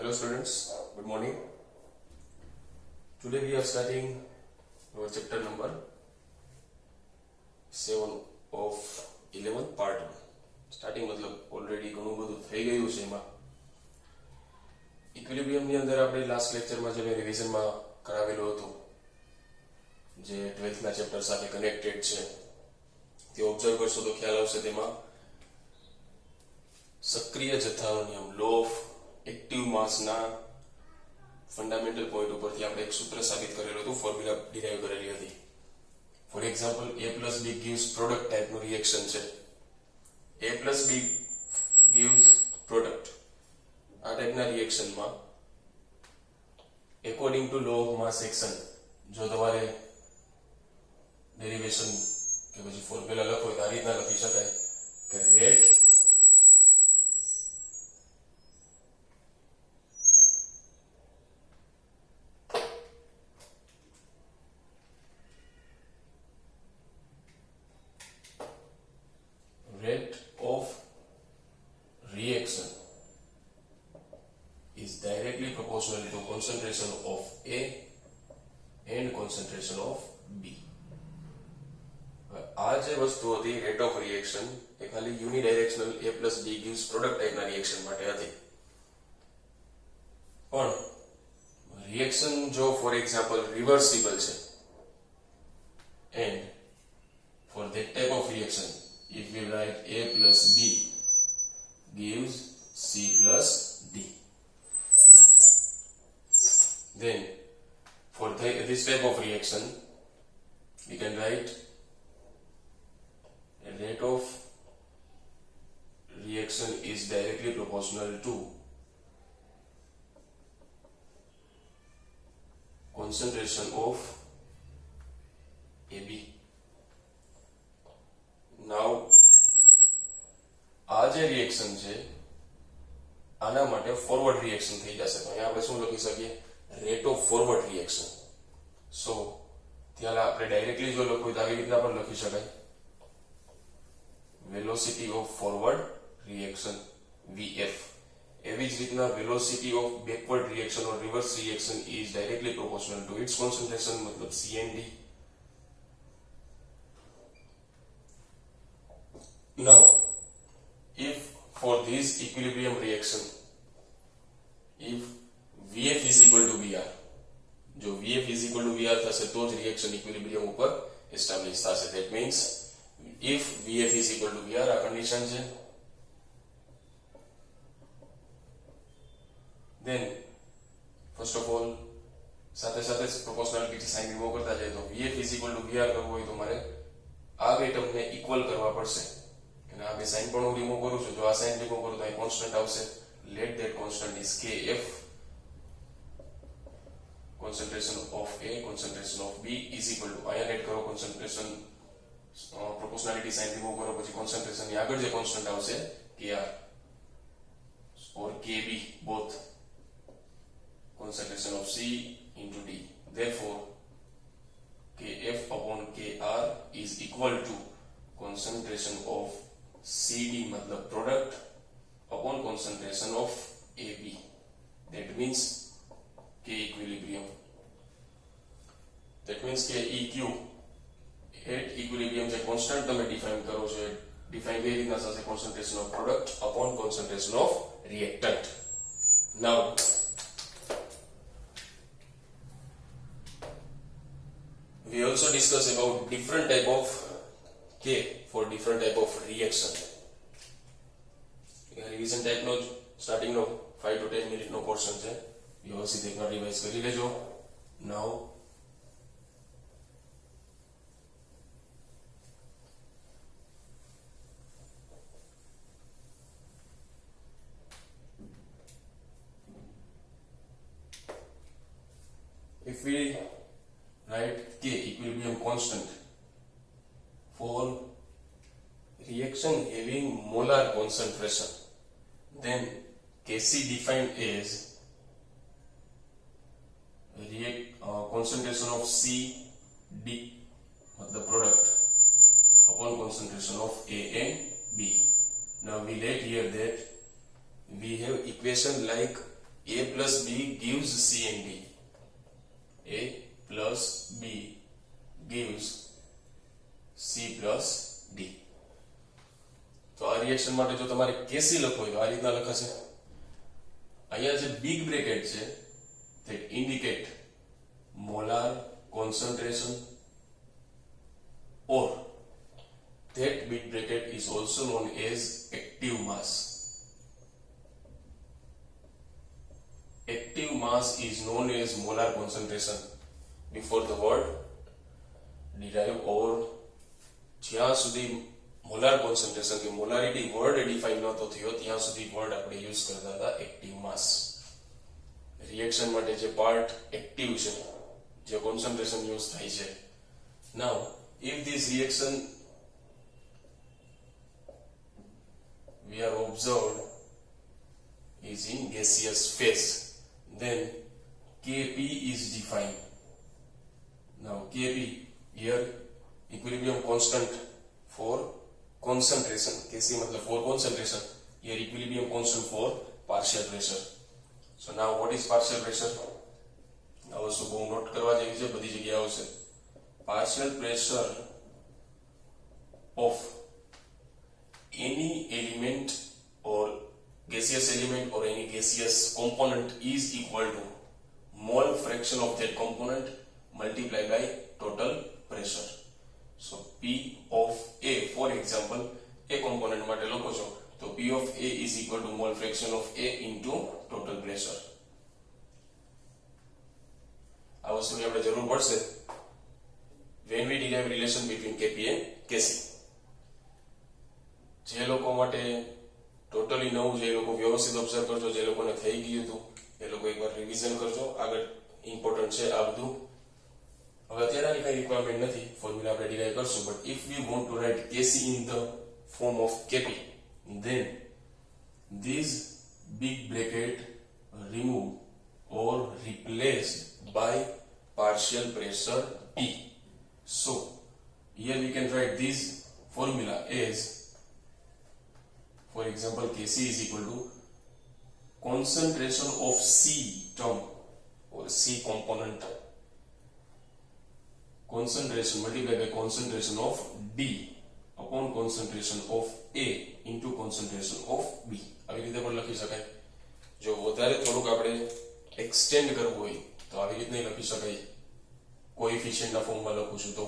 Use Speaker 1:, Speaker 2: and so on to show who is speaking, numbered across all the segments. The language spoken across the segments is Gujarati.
Speaker 1: Hello students, good morning. Today we are starting our chapter number 7 of 11 part 1. Starting મતલબ ઓલરેડી ઘણું બધું થઈ ગયું છે એમાં. ઇક્વિલિબ્રિયમની અંદર આપણે લાસ્ટ લેક્ચરમાં જે મેં રિવિઝનમાં કરાવેલું હતું જે 12થના ચેપ્ટર સાથે કનેક્ટેડ છે તે ઓબ્ઝર્વ કરશો તો ખ્યાલ આવશે. તેમાં સક્રિય જથ્થાનો નિયમ લો ઓફ એક્ટિવ માસના ફંડામેન્ટલ પોઈન્ટ ઉપરથી આપણે એક સૂત્ર સાબિત કરેલું હતું, ફોર્મ્યુલા ડિરાઈવ કરેલી હતી. For example a plus b gives product ટાઈપનું રિએક્શન છે. a plus b gives product આ ટાઈપના રિએક્શનમાં according to law of mass action જો તમારે ડેરિવેશન કે પછી ફોર્મ્યુલા લખો તો આ રીતના લખી શકાય કે rate of reaction is directly proportional to concentration of A and concentration of B. આ જે વસ્તુ હતી રેટ ઓફ રિએક્શન એ ખાલી unidirectional A plus B gives product ટાઈપના રિએક્શન માટે હતી. પણ રિએક્શન જો ફોર એક્ઝામ્પલ રિવર્સિબલ છે and for that type of reaction if we write A plus B gives C plus D, then for this type of reaction we can write a rate of reaction is directly proportional to concentration of AB. Now આ જે રિએક્શન છે આના માટે ફોરવર્ડ રિએક્શન થઈ જશે તો અહીંયા આપણે શું લખી શકીએ રેટ ઓફ ફોરવર્ડ રિએક્શન. સો ત્યાં આપણે ડાયરેક્ટલી જો લખવું તો આવી રીતના પણ લખી શકાય velocity of forward reaction VF. એવી જ રીતના velocity of backward reaction or reverse reaction is directly proportional to its concentration મતલબ CND. Now, if for this equilibrium reaction, if VF is equal to VR, जो VF is equal to VR થશે તો જ reaction equilibrium ઉપર establish થશે. That means if VF is equal to VR આ condition છે, then first of all સાથે સાથે proportionality sign remove કરતા જાય તો VF is equal to VR કરવું હોય તો મારે આ બે ટર્મને ઇક્વલ કરવા પડશે. અને આ બે સાઇન પણ હું રિમૂવ કરું છું. જો આ સાઇન રિમૂવ કરું તો અહીં કોન્સ્ટન્ટ આવશે. Let that constant is KF. concentration of A concentration of B is equal to અહીંયા લેટ કરો concentration proportionality સાઇન રિમૂવ કરો પછી concentration ની આગળ જે કોન્સ્ટન્ટ આવશે KR or KB both concentration of C into D. Therefore KF upon KR is equal to concentration of CD मतलब product upon concentration of AB. That means K equilibrium. That means K EQ at equilibrium જે constant તમે define કરો છો define એ રીતના થશે concentration of product upon concentration of reactant. Now we also discuss about different type of K for different type of reaction. Revision type no starting no 5 to 10 minute no portion છે. વ્યવસ્થિત એકવાર રિવાઇઝ કરી લેજો. Now if we write K equilibrium constant for reaction having molar concentration, then Kc defined as concentration of C D the product upon concentration of A and B. Now we let here that we have equation like A plus B gives C and D. A plus B gives C plus D. તો આ રિએક્શન માટે જો તમારે કેસી લખવું હોય તો આ રીતના લખાશે. અહીંયા જે બિગ બ્રેકેટ છે that indicate molar concentration, or that big bracket is also known as active mass. Active mass is known as molar concentration. Before the word derive or જ્યાં સુધી મોલાર કોન્સન્ટ્રેશન કે મોલારિટી વર્ડ ડિફાઇન નહોતો થયો ત્યાં સુધી વર્ડ આપણે યુઝ કરતા હતા એક્ટિવ માસ. રિએક્શન માટે જે પાર્ટ એક્ટિવ છે, જે કોન્સન્ટ્રેશન યુઝ થાય છે. નાઉ if this reaction we are observed is in gaseous phase, then Kp is defined. Now Kp here equilibrium constant for concentration. Kc matlab for concentration, here equilibrium constant for partial pressure. So now what is partial pressure? આ વસ્તુ બહુ નોટ કરવા જેવી છે, બધી જગ્યાએ આવશે. Partial pressure of any element or gaseous element or any gaseous component is equal to mole fraction of that component multiplied by total pressure. So P of A, for example, A component માટે લખો છો તો P of A is equal to mole fraction of A into total pressure. આ વસ્તુની આપણે જરૂર પડશે when we derive relation between Kp and Kc. જે લોકો માટે ટોટલી નવું છે એ લોકો વ્યવસ્થિત ઓબ્ઝર્વ કરજો, જે લોકોને થઈ ગયું હતું એ લોકો એકવાર રિવિઝન કરજો. આગળ ઇમ્પોર્ટન્ટ છે આ બધું. હવે અત્યારે કઈ રિક્વાયરમેન્ટ નથી, ફોર્મ્યુલા આપણે ડિરાઈવ કરશું. But if we want to write Kc in the form of Kp, then this big bracket removed or replaced by partial pressure P. So here we can write this formula as, for example, Kc is equal to concentration of C term or C component, concentration multiplied by concentration of D upon concentration of A into concentration of B. આવી રીતે પણ લખી શકાય. જો વધારે થોડુંક આપણે એક્સટેન્ડ કરવું હોય તો આવી રીતે નહીં લખી શકાય. કોએફિશિયન્ટના ફોર્મમાં લખું છું તો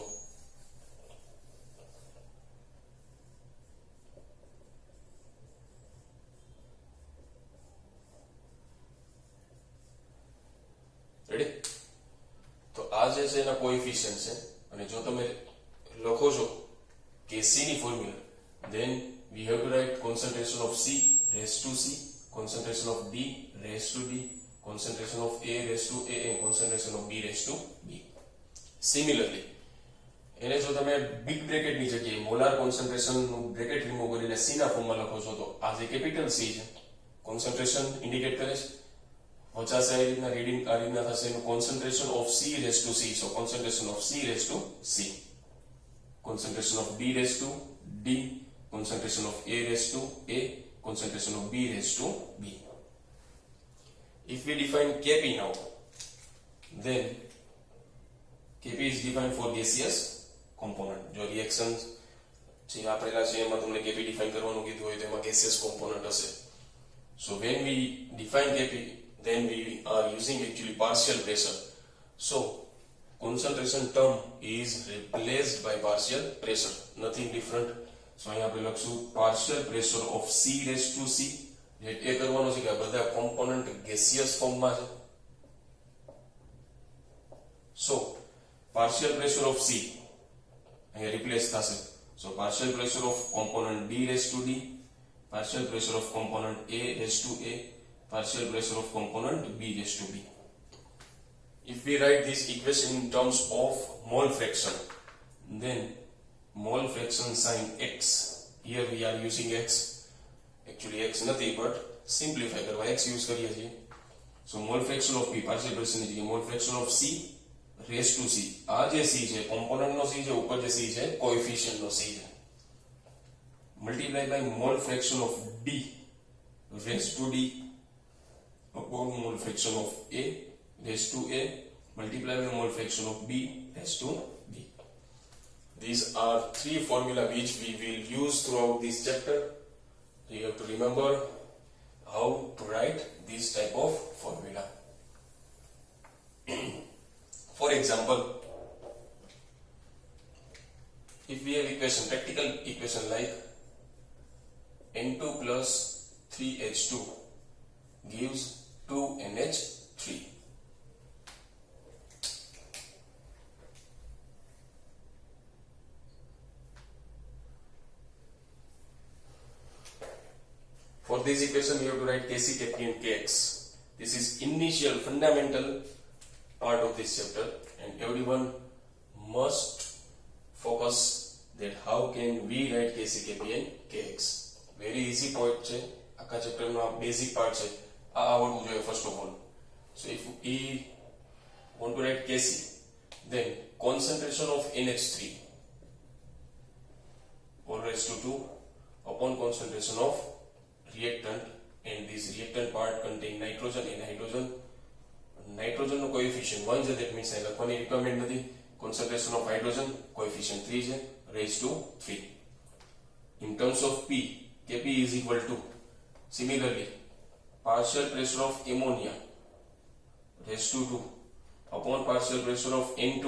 Speaker 1: રેડી. તો આ જે છે એના કોએફિશિયન્ટ છે, અને જો તમે લખો છો Kc ની formula, then we have to write concentration of C raised to C, concentration of D raised to D, concentration of A raised to A and concentration of B raised to B. Similarly, એને જો તમે બિગ બ્રેકેટ ની જગ્યાએ મોલાર કોન્સન્ટ્રેશન નું બ્રેકેટ રિમૂવ કરીને C ના ફોર્મમાં લખો છો તો આ જે કેપિટલ C છે કોન્સન્ટ્રેશન ઇન્ડિકેટ કરે છે. વચાશે આ રીતના રીડિંગ આ રીતના થશે એનું concentration of C raised to C. So concentration of C raised to C, concentration of D raised to D, concentration of A raised to A, concentration of B raised to B. If we define Kp now, then Kp is defined for gaseous component. જો રિએક્શન જે આપેલા છે એમાં તમને Kp ડિફાઇન કરવાનું કીધું હોય તો એમાં gaseous component હશે. So when we define Kp, then we are using actually partial pressure. So concentration term is replaced by partial pressure, nothing different. So અહીં આપણે લખશું partial pressure of C raised to C. એ કરવાનો છે કે બધા કોમ્પોનન્ટ ગેસિયસ ફોર્મમાં છે. So partial pressure of C અહીંયા રિપ્લેસ થશે. So partial pressure of component D raised to D, partial pressure of component A raised to A, partial pressure of component B raised to B. If we write this equation in terms of mole fraction, then mole fraction sign X, here we are using X, actually X nothing but simplify करवा X use करिए जी. So mole fraction of P, partial fraction है mole fraction of C raised to C. आ जे C है component नो C है, ऊपर जे C है coefficient नो C है, multiply by mole fraction of D raised to D upon mole fraction of A raised to A multiplied by mole fraction of B raised to B. These are three formula which we will use throughout this chapter. You have to remember how to write this type of formula. For example, if we have equation, practical equation like N2 plus 3H2 gives 2NH3. For this equation, we have to write Kc, Kp and Kx. This is initial fundamental part of this chapter, and everyone must focus that how can we write Kc, Kp and Kx. Very easy point છે. આખા ચેપ્ટર નો બેઝિક પાર્ટ છે. આ આવડવું જોઈએ first of all. So if we want to write Kc, then concentration of NH3 all raised to 2 upon concentration of reactant, and this reactant part contain nitrogen and nitrogen no coefficient 1 છે, that means અહીં લખવાની requirement નથી. Concentration of hydrogen coefficient 3 છે, raised to 3. In terms of P, Kp is equal to, similarly, partial pressure of ammonia raised to 2 upon partial pressure of N2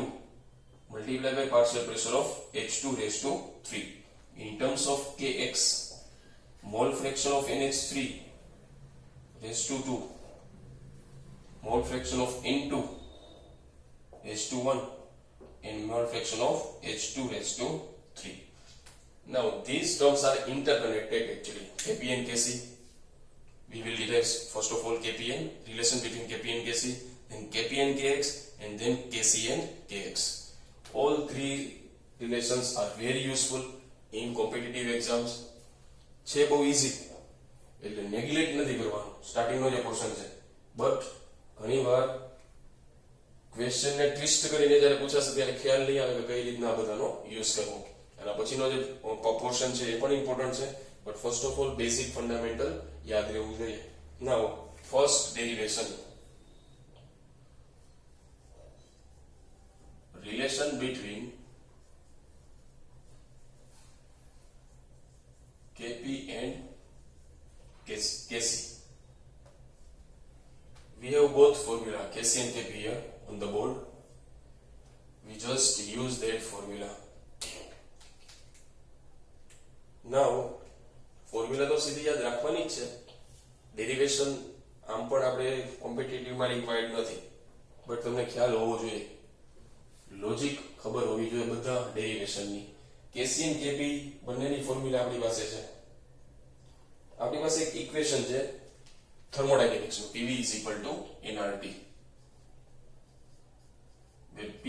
Speaker 1: multiplied by partial pressure of H2 raised to 3. In terms of Kx, mole fraction of NH3 raised to 2, mole fraction of N2 raised to 1, and mole fraction of H2 raised to 3. Now these terms are interconnected actually. Kp and Kc, we will derive first of all Kpn, relation between Kp and Kc, then Kp and Kx, and then Kc and Kx. All three relations are very useful in competitive exams. છે બહુ ઇઝી, એટલે નેગ્લેક્ટ નથી કરવાનું. સ્ટાર્ટિંગનો જે પોર્શન છે, બટ ઘણીવાર ક્વેશ્ચનને ટ્વિસ્ટ કરીને જ્યારે પૂછાશે ત્યારે ખ્યાલ નહીં આવે કે કઈ રીતના આ બધાનો યુઝ કરવો. એના પછીનો જે પોર્શન છે એ પણ ઇમ્પોર્ટન્ટ છે, but first of all basic fundamental યાદ રહેવું જોઈએ. Now first derivation, relation between Kp and Kc. We have both formula Kc and Kp here on the board. We just use that formula. Now formula તો સીધી યાદ રાખવાની જ છે. ડેરિવેશન આમ પણ આપણે કોમ્પિટિટિવમાં રિક્વાયર્ડ નથી, બટ તમને ખ્યાલ હોવો જોઈએ, લોજિક ખબર હોવી જોઈએ બધા ડેરિવેશનની. Kc and Kp બંનેની ફોર્મ્યુલા આપણી પાસે છે. આપણી પાસે એક ઇક્વેશન છે થર્મોડાયનેમિક્સ નું, PV is equal to nRT, where P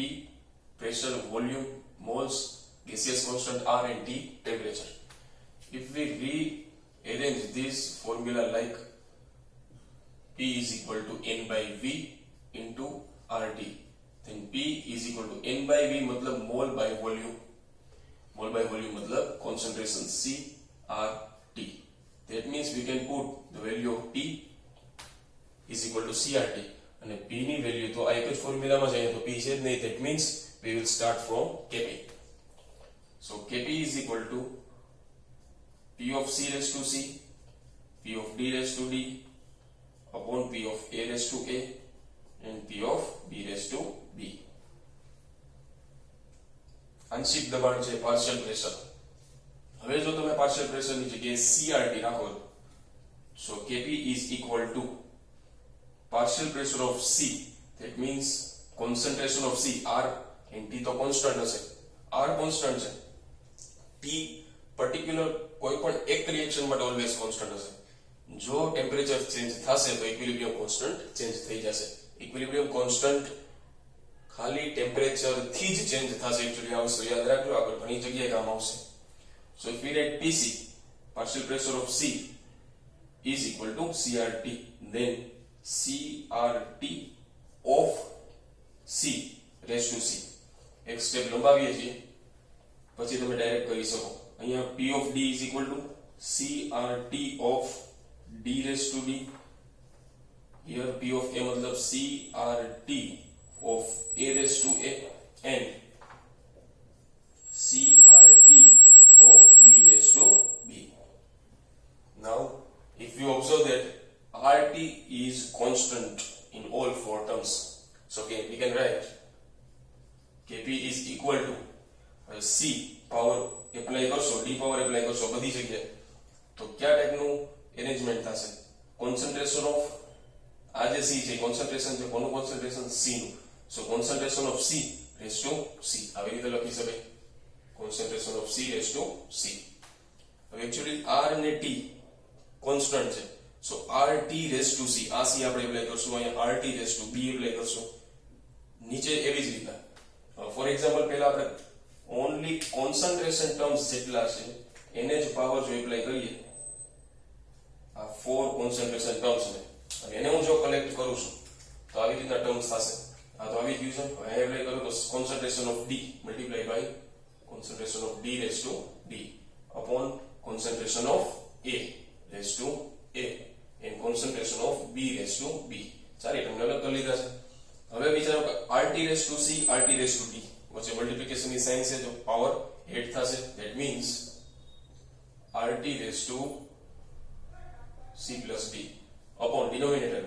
Speaker 1: pressure, volume, moles, gaseous constant R, and T temperature. If we rearrange this formula like P is equal to N by V into RT, then P is equal to N by V मतलब mole by volume, mole by volume मतलब concentration CRT. That means we can put the value of T is equal to CRT, અને P ની વેલ્યુ તો આ એક જ ફોર્મ્યુલામાં છે, તો P છે જ નહીં. That means we will start from Kp. So Kp is equal to P of C raised to C, P of D raised to D upon P of A raised to A and P of B raised to B. આંશિક દબાણ છે, પાર્શિયલ પ્રેશર. હવે જો તમે પાર્શિયલ પ્રેશરની જગ્યાએ CRT રાખો, so Kp is equal to partial pressure of C, that means concentration of C, R and T તો constant હશે. R constant છે, T particular કોઈ પણ એક રિએક્શન માટે ઓલવેઝ કોન્સ્ટન્ટ હશે. જો ટેમ્પરેચર ચેન્જ થશે તો ઇક્વિલિબ્રિયમ કોન્સ્ટન્ટ ચેન્જ થઈ જશે. ઇક્વિલિબ્રિયમ કોન્સ્ટન્ટ ખાલી ટેમ્પરેચર થી જ ચેન્જ થશે. એક્ચ્યુઅલી આ વસ્તુ યાદ રાખજો, આગળ ઘણી જગ્યાએ કામ આવશે. So if we write PC, partial pressure of C is equal to CRT, then CRT of C raised to C. એક સ્ટેપ લંબાવીએ છીએ, પછી તમે ડાયરેક્ટ કરી શકો. અહીંયા P of D is equal to CRT of D raised to D here P of A मतलब CRT of A raised to A and CRT of B raised to B. Now if you observe that RT is constant in all four terms, so okay, we can write Kp is equal to C power apply કરશો, D પાવર એપ્લાય કરશો બધી જગ્યાએ, તો કયા ટાઈપનું એરેન્જમેન્ટ થશે? કોન્સન્ટ્રેશન ઓફ આ જે C છે કોન્સન્ટ્રેશન છે, કોનું કોન્સન્ટ્રેશન? C નું. So concentration of C raise to C આવી રીતે લખી શકાય, concentration of C raise to C. હવે એક્ચ્યુઅલી R અને T કોન્સ્ટન્ટ છે, so RT raise to C, આ C આપણે એપ્લાય કરશું, અહીંયા RT raise to B apply કરશું, નીચે એવી જ રીતના. ફોર એક્ઝામ્પલ પહેલા આપણે ઓનલી કોન્સન્ટ્રેશન ટર્મ્સ જેટલા છે એને જ પાવર જો એપ્લાય કરીએ આ ફોર કોન્સન્ટ્રેશન ટર્મ્સ ને, અને એને હું જો કલેક્ટ કરું છું તો આવી રીતના ટર્મ્સ થશે. આ તો આવી ગયું છે, હવે એપ્લાય કરું તો concentration of D multiply by concentration of D raise to D upon concentration of A raise to A and concentration of B raise to B. ચારે ટર્મ અલગ કરી લીધા છે. હવે વિચારો કે RT raise to C RT raise to D વચ્ચે મલ્ટીપ્લિકેશન ની સાઇન છે, તો પાવર 8 થશે. That means RT raise to C plus D upon denominator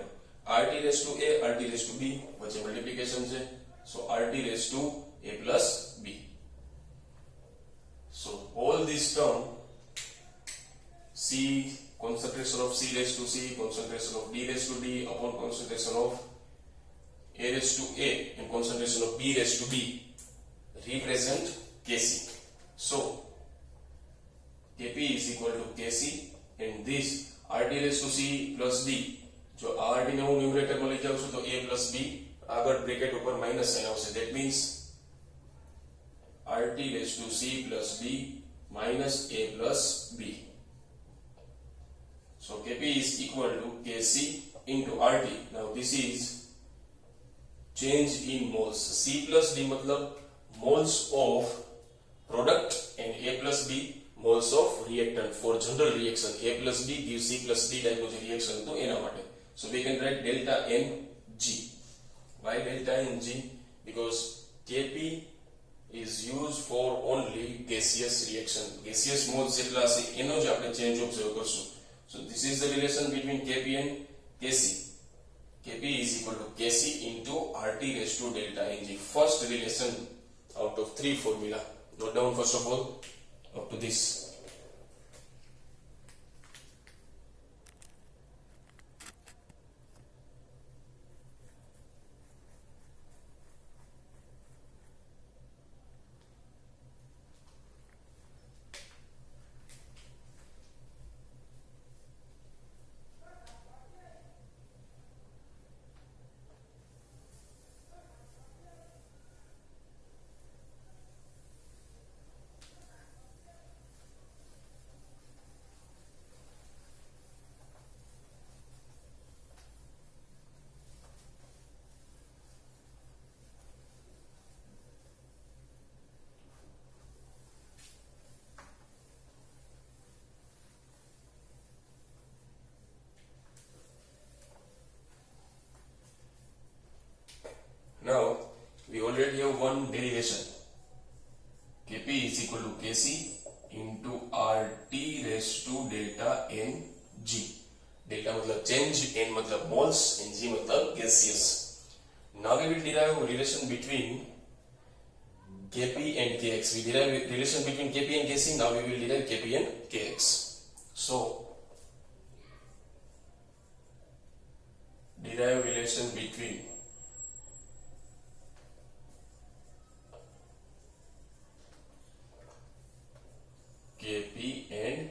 Speaker 1: RT raise to A RT raise to B વચ્ચે મલ્ટીપ્લિકેશન છે, so RT raise to A plus B. So all this term C concentration of C raised to C, concentration of D raised to D upon concentration of A raised to A and concentration of B raised to B represent Kc. So Kp is equal to Kc and this RT raised to C plus D, जो RT ने હું ન્યુમરેટર માં લઈ જાઉં છું તો A plus B આગળ બ્રેકેટ ઉપર માઈનસ સાઇન આવશે. That means RT raised to C plus D minus A plus B. So Kp is equal to Kc into RT. Now this is change in moles. C plus D मतलब moles of product and A plus B moles of reactant. For general reaction A plus B gives C plus D type of reaction to એના માટે. So we can write delta Ng. Why delta Ng? Because Kp is used for only gaseous reaction. Gaseous moles જેટલા છે એનો જ આપણે ચેન્જ ઓબ્ઝર્વ કરશું. So this is the relation between Kp and Kc. Kp is equal to Kc into RT raised to delta Ng. First relation out of 3 formula. Note down first of all up to this. Now we already have one derivation. Kp is equal to Kc into RT raised to delta Ng. Delta मतलब change, N मतलब moles, and G मतलब gaseous. Now we will derive a relation between Kp and Kx. We derive a relation between Kp and Kc. Now we will derive Kp and Kx. So derive relation between Kp and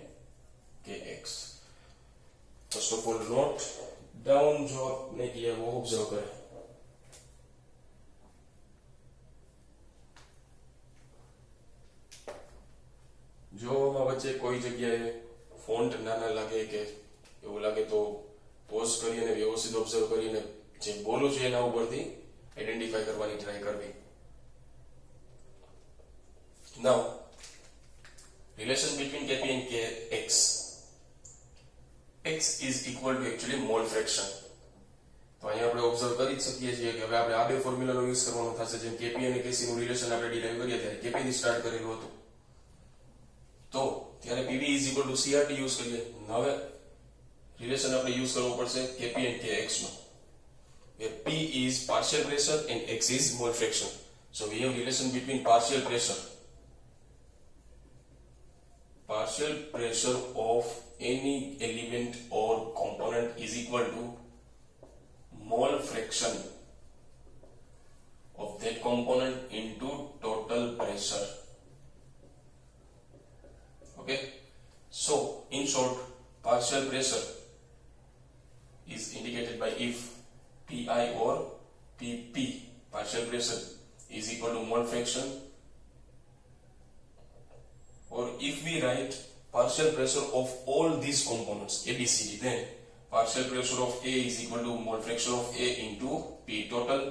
Speaker 1: Kx. First of all, note down जो आपने किया वो ऑब्जर्व करें. जो वच्चे कोई जगह ફોન્ટ નાના લાગે કે એવું લાગે તો પોઝ કરી અને વ્યવસ્થિત ઓબ્ઝર્વ કરીને જે બોલું છું એના ઉપરથી આઈડેન્ટિફાઈ કરવાની ટ્રાય કરવી. Now relation between Kp and Kx. X is equal to actually mole fraction. અહીંયા આપણે ઓબ્ઝર્વ કરી જ શકીએ છીએ કે હવે આપણે આ બે ફોર્મ્યુલાનો યુઝ કરવાનો થશે. જેમ કેપી અને કેસી નું રિલેશન આપણે ડિરાઈવ કરીએ ત્યારે કેપી થી સ્ટાર્ટ કરેલું હતું, તો ત્યારે PV is equal to CRT use કરીએ. હવે રિલેશન આપણે યુઝ કરવો પડશે કેપી એન્ડ કેએક્સ નો, where P is partial pressure and X is mole fraction. So we have relation between partial pressure of any element or component is equal to mole fraction of that component into total pressure. Okay, so in short, partial pressure is indicated by if Pi or Pp, partial pressure, is equal to mole fraction, or if we write partial pressure of all these components ABCD, then partial pressure of A is equal to mole fraction of A into P total,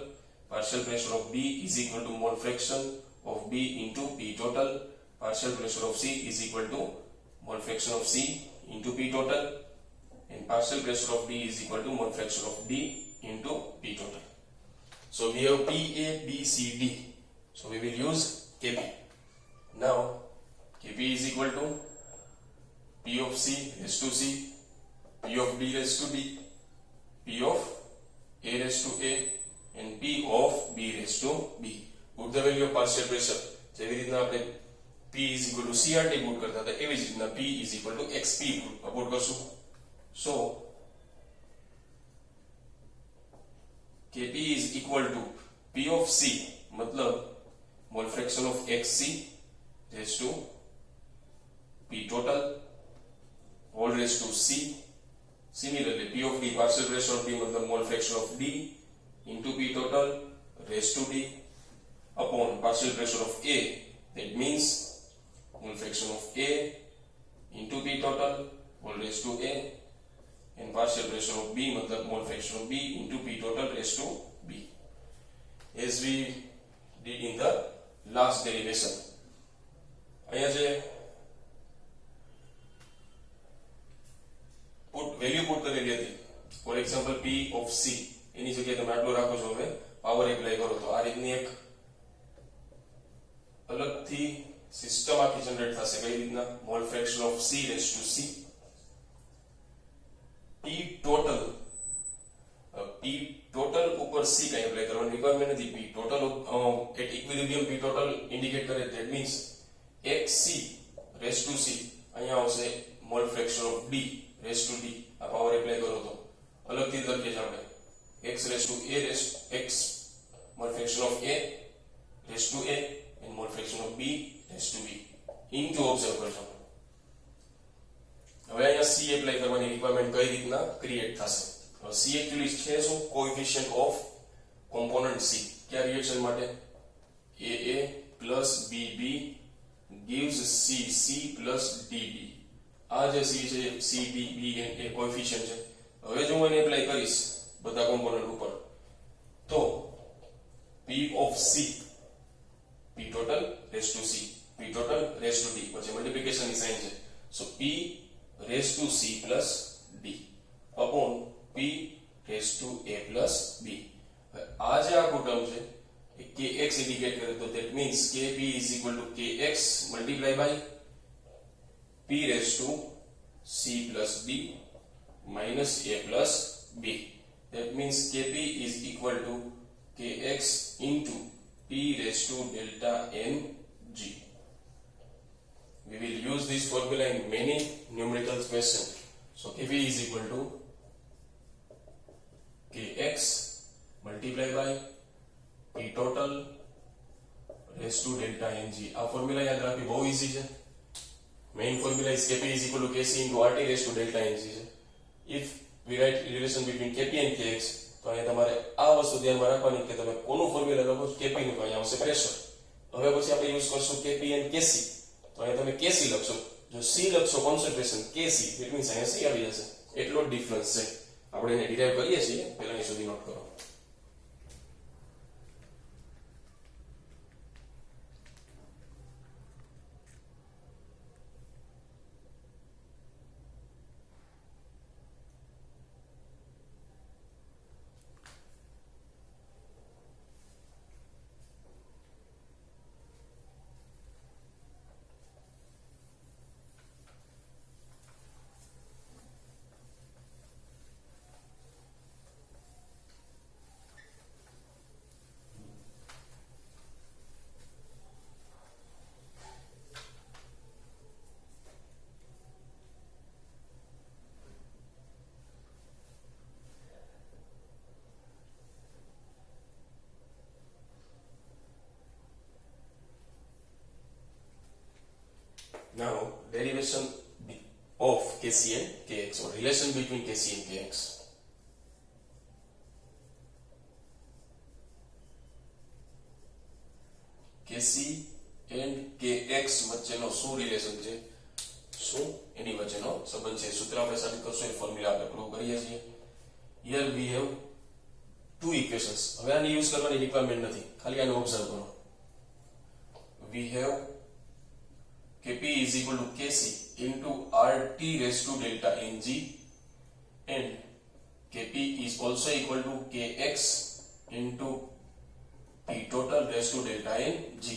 Speaker 1: partial pressure of B is equal to mole fraction of B into P total, partial pressure of C is equal to mole fraction of C into P total, and partial pressure of D is equal to mole fraction of D into P total. So we have PA, B, C, D. So we will use Kp. Now Kp is equal to P of C raised to C, P of D raised to D, P of A raised to A, and P of B raised to B. Put the value of partial pressure. જેવી રીતના આપણે P is equal to CRT put કરતા હતા એવી જ રીતના P is equal to XP put કરશું. So Kp is equal to P of C, मतलब mole fraction of XC raised to P total whole raised to C. Similarly, P of D, partial pressure of D, मतलब mole fraction of D into P total raised to D upon partial pressure of A. That means mole fraction of A into P total whole raised to A, and partial pressure of B, मतलब mole fraction of B into P total raised to B, as we did in the last derivation. અહીંયા જે વેલ્યુ પુટ કરેલી હતી, for example P of C, એની જગ્યાએ તમે આટલું રાખો છો. હવે પાવર એપ્લાય કરો તો આ રીતની એક અલગથી સિસ્ટમ આખી જનરેટ થશે. કઈ રીતના? Mole fraction of C raised to C, P total ઉપર C કઈ એપ્લાય કરવાની રિક્વાયરમેન્ટ નથી. P total at equilibrium P total indicate કરે. That means XC raised to C અહીંયા આવશે mole fraction of D raised to D. આ પાવર એપ્લાય કરો તો અલગથી લખીએ છીએ આપણે X raised to A raised X mole fraction of A raised to A and mole fraction of B raised to B into observe કરજો. હવે અહીંયા C એપ્લાય કરવાની રિક્વાયરમેન્ટ કઈ રીતના ક્રિએટ થશે? C એક્ચ્યુઅલી છે શું? Coefficient of component C. કયા રિએક્શન માટે? AA plus BB gives CC plus DB. આ જે C છે C D B and A coefficient છે. હવે જો હું એને એપ્લાય કરીશ બધા કોમ્પોનન્ટ ઉપર તો P of C, P total raised to C, P total raised to D, પછી મલ્ટીપ્લિકેશન ની સાઇન છે. So P raised to C plus D upon P raised to A plus B. આ જે આખું ટર્મ છે એ kx ઇન્ડિકેટ કરે તો that means kp is equal to kx multiply by P raised to C plus D minus A plus B. That means Kp is equal to Kx into P raised to delta n G. We will use this formula in many numerical questions. So Kp is equal to Kx multiplied by P total raised to delta n G. આ ફોર્મ્યુલા યાદ રાખવી બહુ ઈઝી છે. Main formula is Kp is equal to Kc into RT raised to delta n G. If we write relation between Kp and Kx, તો અહીંયા તમારે આ વસ્તુ ધ્યાનમાં રાખવાની કે તમે કોનું ફોર્મ્યુલા લખો છો Kp નું, તો અહીંયા આવશે પ્રેશર. હવે પછી આપણે યુઝ કરશું Kp and Kc, તો અહીંયા તમે Kc લખશો. જો C લખશો કોન્સન્ટ્રેશન Kc, ઇટ મીન્સ અહીંયા C આવી જશે. એટલો જ ડિફરન્સ છે. આપણે એને ડિરાઈવ કરીએ છીએ, પહેલા અહીં સુધી નોટ કરો. Now derivation of Kc and Kx, or relation between Kc and Kx. Kc and Kx વચ્ચેનો શું રિલેશન છે, શું એની વચ્ચેનો સંબંધ છે, સૂત્ર આપણે સાબિત કરશું, એ ફોર્મ્યુલા આપણે પ્રૂવ કરીએ છીએ. Here we have two equations. હવે આની યુઝ કરવાની રિક્વાયરમેન્ટ નથી, ખાલી આને ઓબ્ઝર્વ કરો. We have Kp is equal to Kc into RT raised to delta Ng, and Kp is also equal to Kx into P total raised to delta Ng.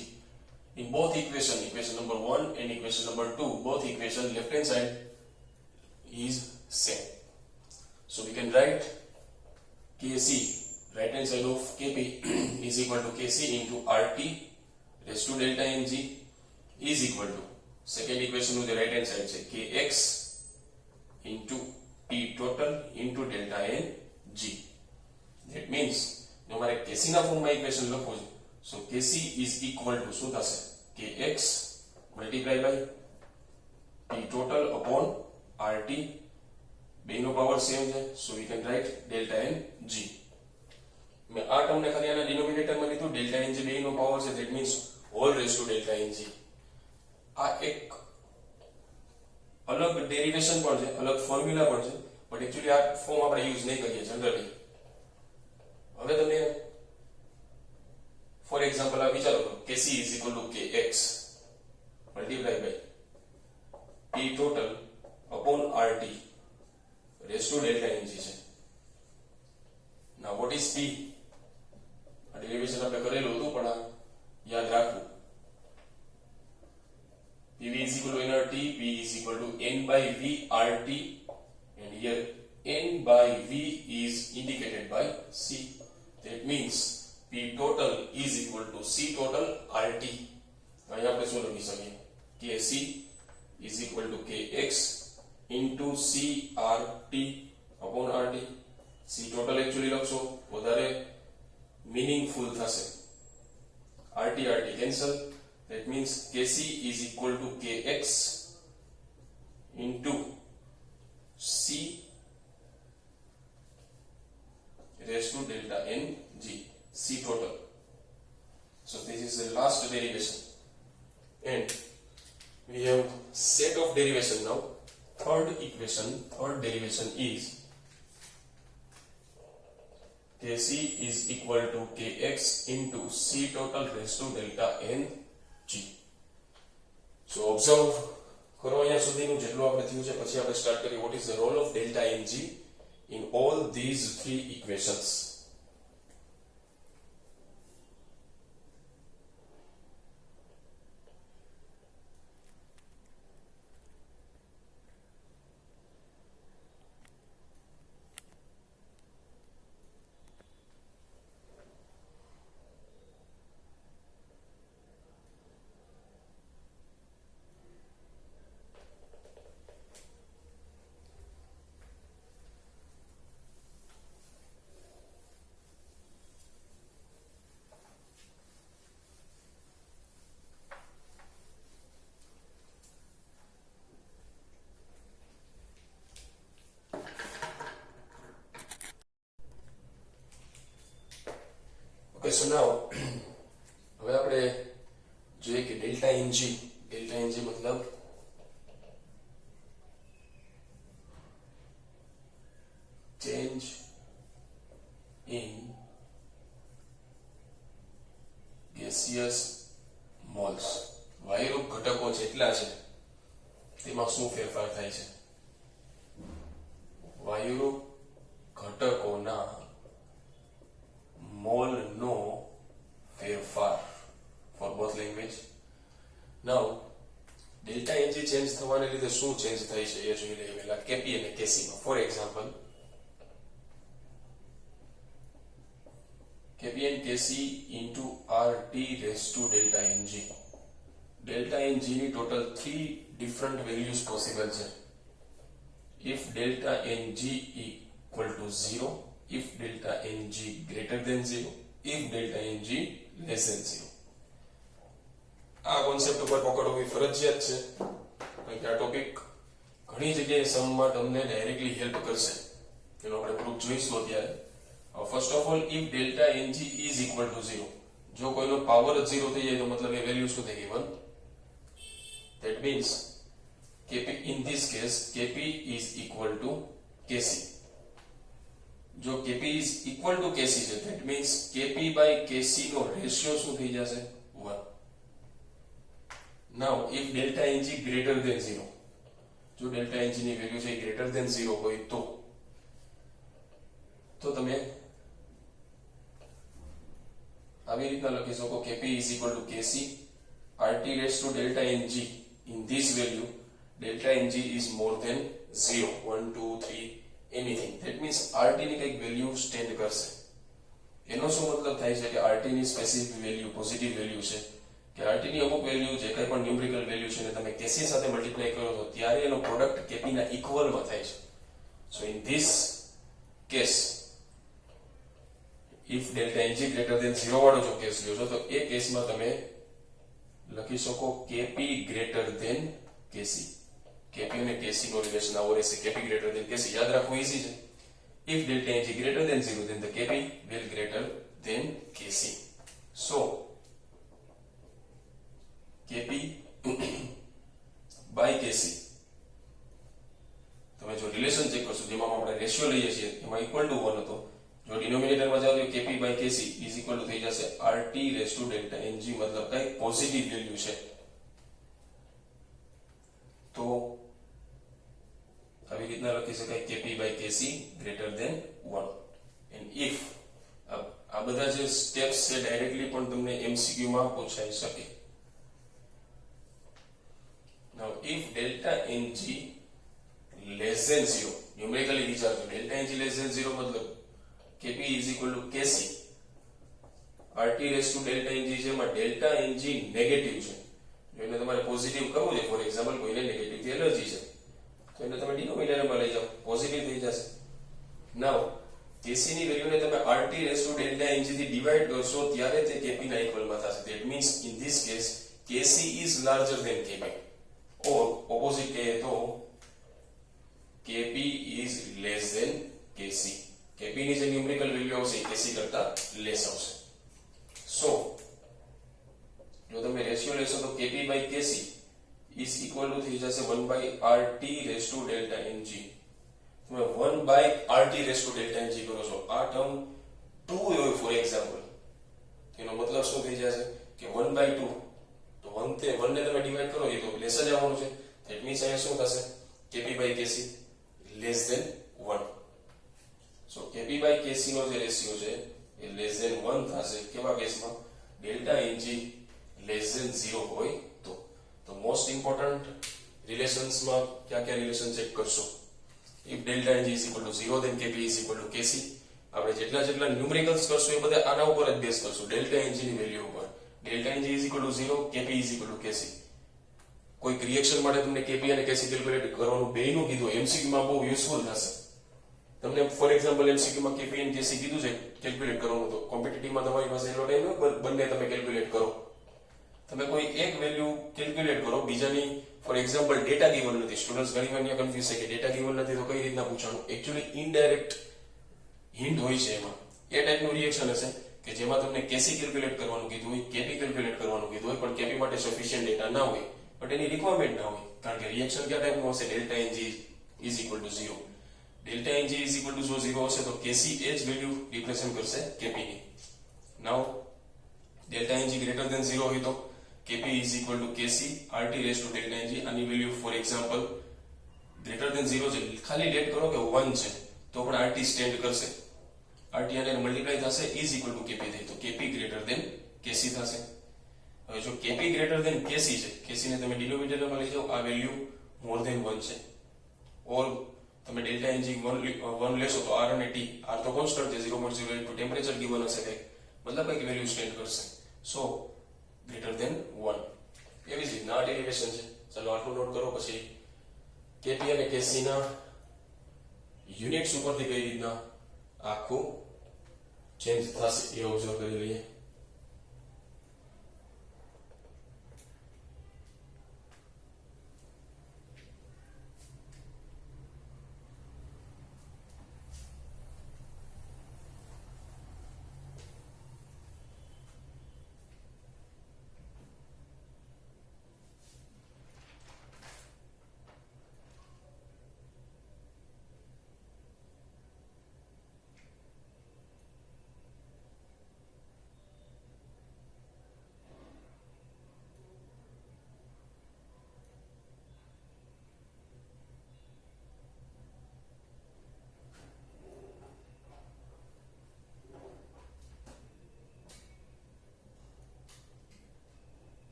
Speaker 1: In both equation number 1 and equation number 2, both equation left hand side is same. So we can write Kc, right hand side of Kp is equal to Kc into RT raised to delta Ng is equal to, second equation with the right hand side say Kx into P total into delta Ng. That means જો મારે Kc ના ફોર્મમાં ઇક્વેશન લખવું છે, so Kc is equal to શું થશે, Kx multiply by P total upon RT, બેનો પાવર સેમ છે, so we can write delta Ng. મેં આ ટર્મને ખાલી આના ડિનોમિનેટરમાં લીધું, delta Ng બેનો પાવર છે, that means whole raised to delta Ng. આ એક અલગ ડેરિવેશન પણ છે, અલગ ફોર્મ્યુલા પણ છે, બટ એક્ચ્યુઅલી આ ફોર્મ આપણે યુઝ નહીં કરીએ જનરલી. હવે તમે ફોર એક્ઝામ્પલ આ વિચારો કરો, Kc is equal to Kx multiply by P total upon RT raised to delta Ng છે. Now what is P? આ ડેરિવેશન આપણે કરેલું હતું પણ યાદ રાખવું. PV is equal to nRT, P is equal to N by V RT, and here N by V is indicated by C. That means P total is equal to C total RT. અહીં આપણે શું લખી શકીએ, Kc is equal to Kx into CRT upon RT. C total actually લખશો વધારે meaningful થશે. RT cancel. That means Kc is equal to Kx into C raised to delta Ng, C total. So this is the last derivation, and we have set of derivation now. Third derivation is Kc is equal to Kx into C total raised to delta Ng. So observe કરો અહીંયા સુધીનું જેટલું આપણે થયું છે, પછી આપણે સ્ટાર્ટ કરીએ what is the role of delta Ng in all these three equations. Okay, so now હવે આપણે જોઈએ કે delta Ng મતલબ change in gaseous moles. વાયુરૂપ ઘટકો જેટલા છે તેમાં શું ફેરફાર થાય છે, વાયુરૂપ ઘટકોના મોલ નો ફેરફાર for both language. Now delta Ng change થવાને લીધે શું ચેન્જ થાય છે એ જોઈ લઈએ પહેલા Kp અને Kc માં. For example Kp and Kc into RT raised to delta Ng. Delta Ng ની total 3 different values possible છે. If delta Ng equal to 0, if delta Ng greater than 0, if delta Ng less than 0. આ કોન્સેપ્ટ ઉપર પકડવી ફરજિયાત છે, કારણ કે આ ટોપિક ઘણી જગ્યાએ સમમાં તમને ડાયરેક્ટલી હેલ્પ કરશે. એનો આપણે પ્રૂફ જોઈશું અત્યારે. First of all, if delta ng is equal to 0, જો કોઈનો પાવર જ 0 થઈ જાય તો મતલબ એ વેલ્યુ શું થઈ ગઈ? 1. That means Kp in this case Kp is equal to Kc. જો Kp is equal to Kc છે, that means Kp by Kc નો રેશિયો શું થઈ જશે? 1. Now if delta ng greater than 0, જો delta ng ની વેલ્યુ છે greater than 0 હોય તો તમે આવી રીતના લખી શકો Kp is equal to Kc RT raised to delta ng. In this value delta ng is more than 0, 1, 2, 3, anything. That means RT ની કઈક વેલ્યુ સ્ટેન્ડ કરશે. એનો શું મતલબ થાય છે કે RT ની સ્પેસિફિક વેલ્યુ પોઝિટિવ વેલ્યુ છે, કે RT ની અમુક વેલ્યુ જે કંઈ પણ ન્યુમેરિકલ વેલ્યુ છે ને તમે Kc સાથે મલ્ટીપ્લાય કરો તો ત્યારે એનો પ્રોડક્ટ Kp ના ઇક્વલમાં થાય છે. So in this case if delta ng greater than 0 વાળો જો કેસ લ્યો છો તો એ કેસમાં તમે લખી શકો Kp greater than Kc. Kp અને Kc નો રિલેશન આવો રહેશે, Kp greater than Kc. યાદ રાખવું ઈઝી છે. If delta ng greater than 0, then the Kp will greater than Kc. So Kp by Kc, તમે જો રિલેશન ચેક કરશો જેમાં આપણે રેશિયો લઈએ છીએ એમાં ઇક્વલ ટુ 1 હતો. જો ડિનોમિનેટરમાં જાવ તો Kp by Kc is equal to થઈ જશે RT raised to delta ng, મતલબ કઈ પોઝિટિવ વેલ્યુ છે. તો આવી રીતના લખી શકાય Kp by Kc greater than 1. and if આ બધા જે સ્ટેપ્સ છે ડાયરેક્ટલી પણ તમને MCQ માં પૂછાઈ શકે. now if delta ng less than 0, numerically વિચારજો, delta ng less than 0 મતલબ Kp is equal to Kc RT raised to delta ng, જેમાં delta ng નેગેટિવ છે. જો એને તમારે પોઝિટિવ કરવું છે, ફોર એક્ઝામ્પલ કોઈને નેગેટિવ થી એલર્જી છે તો એને તમે ડિનોમિનેટરમાં લઈ જાઓ, પોઝિટિવ થઈ જશે. નાઉ Kc ની વેલ્યુને તમે RT raised to delta ng થી ડિવાઇડ કરશો ત્યારે તે Kp ના ઇક્વલમાં થશે. That means in this case Kc is larger than Kp, or opposite કહે તો Kp is less than Kc. Kp ની જે ન્યુમેરિકલ વેલ્યુ આવશે Kc કરતા લેસ આવશે. સો જો તમે રેશિયો લેશો તો Kp by Kc is equal to થઈ જશે 1 by RT raised to delta ng. તમે 1 by RT raised to delta ng કરો છો, આ ટર્મ 2 હોય ફોર એક્ઝામ્પલ, તેનો મતલબ શું થઈ જશે કે 1 by 2, તો 1 ને તમે ડિવાઇડ કરો એ તો લેસ જ આવવાનું છે. ધેટ મીન્સ અહીંયા શું થશે Kp by Kc less than 1. so Kp by Kc નો જે રેશિયો છે એ less than 1 થશે. કેવા કેસમાં? delta ng less than 0 હોય તો. તો મોસ્ટ ઇમ્પોર્ટન્ટ રિલેશન્સમાં ક્યાં ક્યાં રિલેશન ચેક કરશો? if delta ng is equal to 0, then Kp is equal to Kc. આપણે જેટલા ન્યુમેરિકલ્સ કરશું એ બધા આના ઉપર જ બેઝ કરશું, delta ng ની વેલ્યુ ઉપર. delta ng is equal to 0, Kp is equal to Kc. કોઈ રિએક્શન માટે તમને Kp અને Kc કેલ્ક્યુલેટ કરવાનું બેયનું કીધું, MCQ માં બહુ યુઝફુલ થશે. તમને ફોર એક્ઝામ્પલ MCQ માં Kp અને Kc કીધું છે કેલ્ક્યુલેટ કરવાનું, તો કોમ્પિટિટિવમાં તમારી પાસે એટલો ટાઈમ ન બંને તમે કેલ્ક્યુલેટ કરો. તમે કોઈ એક વેલ્યુ કેલ્ક્યુલેટ કરો, બીજાની ફોર એક્ઝામ્પલ ડેટા ગિવન નથી. સ્ટુડન્ટ્સ ઘણી વાર કન્ફ્યુઝ છે કે ડેટા ગિવન નથી તો કઈ રીતના પૂછવાનું. એકચ્યુઅલી ઇનડાયરેક્ટ હિન્ટ હોય છે એમાં. એ ટાઈપનું રિએક્શન હશે કે જેમાં તમને Kc કેલ્ક્યુલેટ કરવાનું કીધું હોય, Kp કેલ્ક્યુલેટ કરવાનું કીધું હોય, પણ Kp માટે સફિશિયન્ટ ડેટા ના હોય, બટ એની રિક્વાયરમેન્ટ ના હોય. કારણ કે રિએક્શન કયા ટાઈપનું હશે? delta ng is equal to 0. delta ng is equal to 0 હશે તો Kc એ જ વેલ્યુ રિપ્રેઝન્ટ કરશે Kp ની. નાઉ delta ng greater than 0 હોય તો Kp is equal to Kc RT raised to delta ng. આની value for example greater than 0 છે, ખાલી લેટ કરો કે 1 છે તો પણ RT સ્ટેન્ડ કરશે. RT અને મલ્ટીપ્લાય થશે is equal to Kp થાય તો Kp greater than Kc થશે. હવે જો Kp greater than Kc છે, Kc ને તમે ડિનોમિનેટરમાં લઈ જાઓ, આ વેલ્યુ more than 1 છે, ઓર તમે delta ng 1 લેશો તો R અને T, R તો કોન્સ્ટન્ટ છે 0.08 તો ટેમ્પરેચર ગિવન હશે કંઈક, મતલબ કંઈક વેલ્યુ સ્ટેન્ડ કરશે. સો ગ્રેટર ધેન 1. એવી જ રીતના આ ડેરિવેશન છે. ચલો આટલું નોટ કરો. પછી Kp અને Kc ના યુનિટ્સ ઉપરથી કઈ રીતના આખું ચેન્જ થશે એ ઓબ્ઝર્વ કરી લઈએ.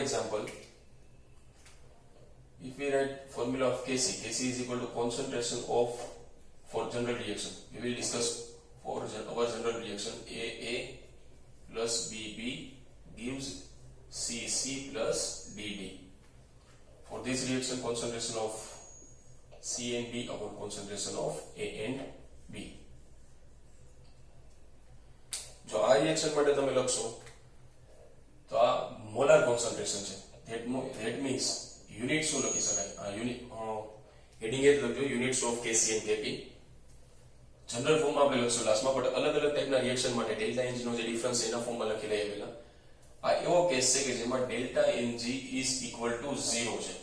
Speaker 1: example, if we write formula of Kc is equal to concentration of for general reaction. We will discuss for our general reaction AA plus BB gives CC plus DD. For this reaction, concentration of C and B upon concentration of A and B. જો આ રિએક્શન માટે તમે લખશો તો આ મોલાર કોન્સન્ટ્રેશન છે. ધેટ મીન્સ યુનિટ શું લખી શકાય? આ યુનિટ હેડિંગ એ લખજો units of KC and KP. General ફોર્મમાં આપણે લખશું લાસ્ટમાં, પણ અલગ અલગ ટાઈપના રિએક્શન માટે ડેલ્ટા એનજી નો જે ડિફરન્સ એના ફોર્મમાં લખી લઈએ પહેલા. આ એવો કેસ છે કે જેમાં delta NG is equal to 0 છે.